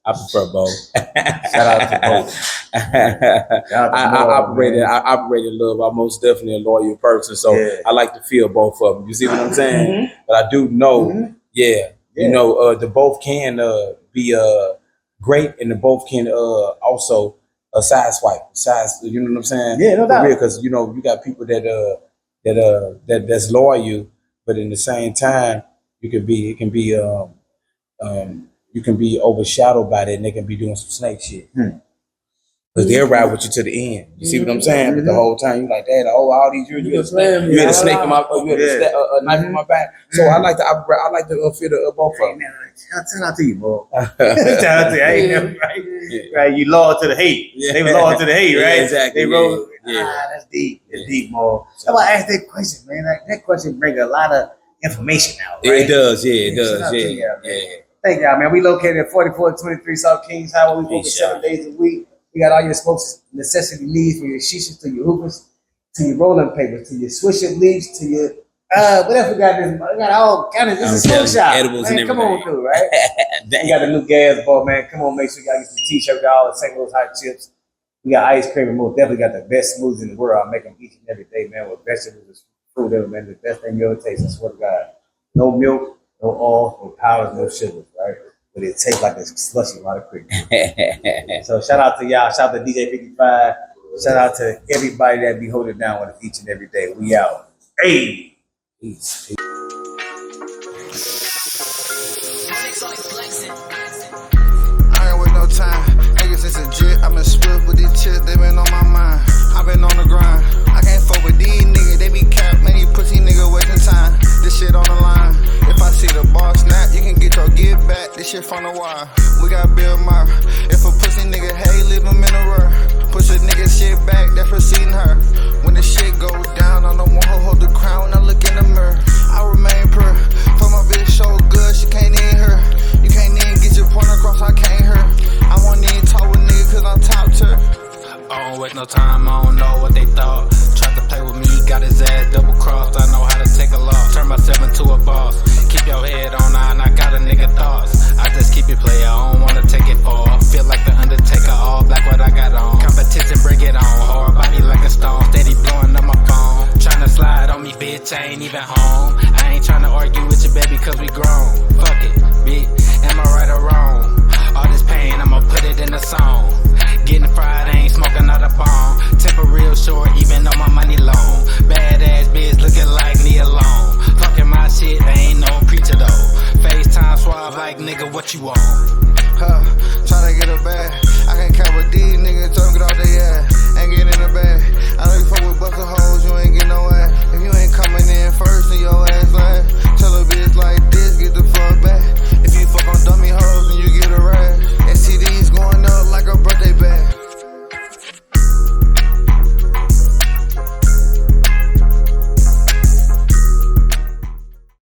I prefer both. Shout out to both. I operated love. I'm most definitely a loyal person, so I like to feel both of them. You see what I'm saying? But I do know, you know, the both can be great, and the both can also side swipe. You know what I'm saying? Yeah, no doubt. Because you know you got people that's loyal, but in the same time, you can be overshadowed by that, and they can be doing some snake shit. Cause they'll ride with you to the end. You see what I'm saying? But the whole time you like, Dad, all these years you had a snake in my, you had a knife in my back. So I like to feel the both of them. Shout out to you, bro. Shout out to you. I ain't never, right? You loyal to the hate. Yeah. They were loyal to the hate, right? Yeah, exactly. They wrote, Yeah. that's deep. It's deep, Mo. So I asked that question, man. Like, that question brings a lot of information out, right? It does, yeah, it Shout does, out to yeah. y'all, man. Thank y'all, man. We located at 4423 South Kings Highway. We open Peace, 7 days a week. We got all your spokes necessity needs, from your shishas to your hookahs, to your rolling papers, to your swisher leaves, to your what else we got? We got all kind of. This is a smoke shop. Edibles Man, and come everything. on through, right? We got the new gas ball, man. Come on, make sure y'all get some t-shirt, got all the St. Louis hot chips. We got ice cream and more. Definitely got the best smoothies in the world. I make them each and every day, man, with vegetables, fruit, ever, man. The best thing you ever taste. I swear to God. No milk, no oil, no powders, no sugars, right? But it tastes like a slushy lot of cream. So shout out to y'all. Shout out to DJ 55. Shout out to everybody that be holding down with us each and every day. We out. Hey. Peace. I ain't with no time. Niggas is legit. I've been split with these chicks. They been on my mind. I've been on the grind. I can't fuck with these niggas. They be capped. Man, these pussy niggas wasting time. This shit on the line. If I see the ball snap, you can get your get back. This shit from the wire. We got Bill Murray. If a pussy nigga hate, leave him in a rur. Push a nigga shit back, that's preceding her. When the shit goes down, I don't want her hold the crown when I look in the mirror. I remain pure. For my bitch so good, she can't even hear. You can't even get your point across, I can't hear. I won't even talk with niggas cause I'm top tier. I don't waste no time, I don't know what they thought. Tried to play with me, got his ass double crossed. I know how to take a loss, turn myself into a boss. Keep your head on high and I got a nigga thoughts. I just keep it player, I don't wanna take it far. Feel like the Undertaker, all black what I got on. Competition, bring it on. Hard body like a stone, steady blowing up my phone. Tryna slide on me, bitch, I ain't even home. I ain't tryna argue with you, baby, cause we grown. Fuck it, bitch, am I right or wrong? All this pain, I'ma put it in a song. Getting fried, I ain't smoking out a bomb. Temper real short, even though my money long. Badass bitch looking like me alone. Talking my shit, I ain't no preacher though. FaceTime suave like nigga, what you want?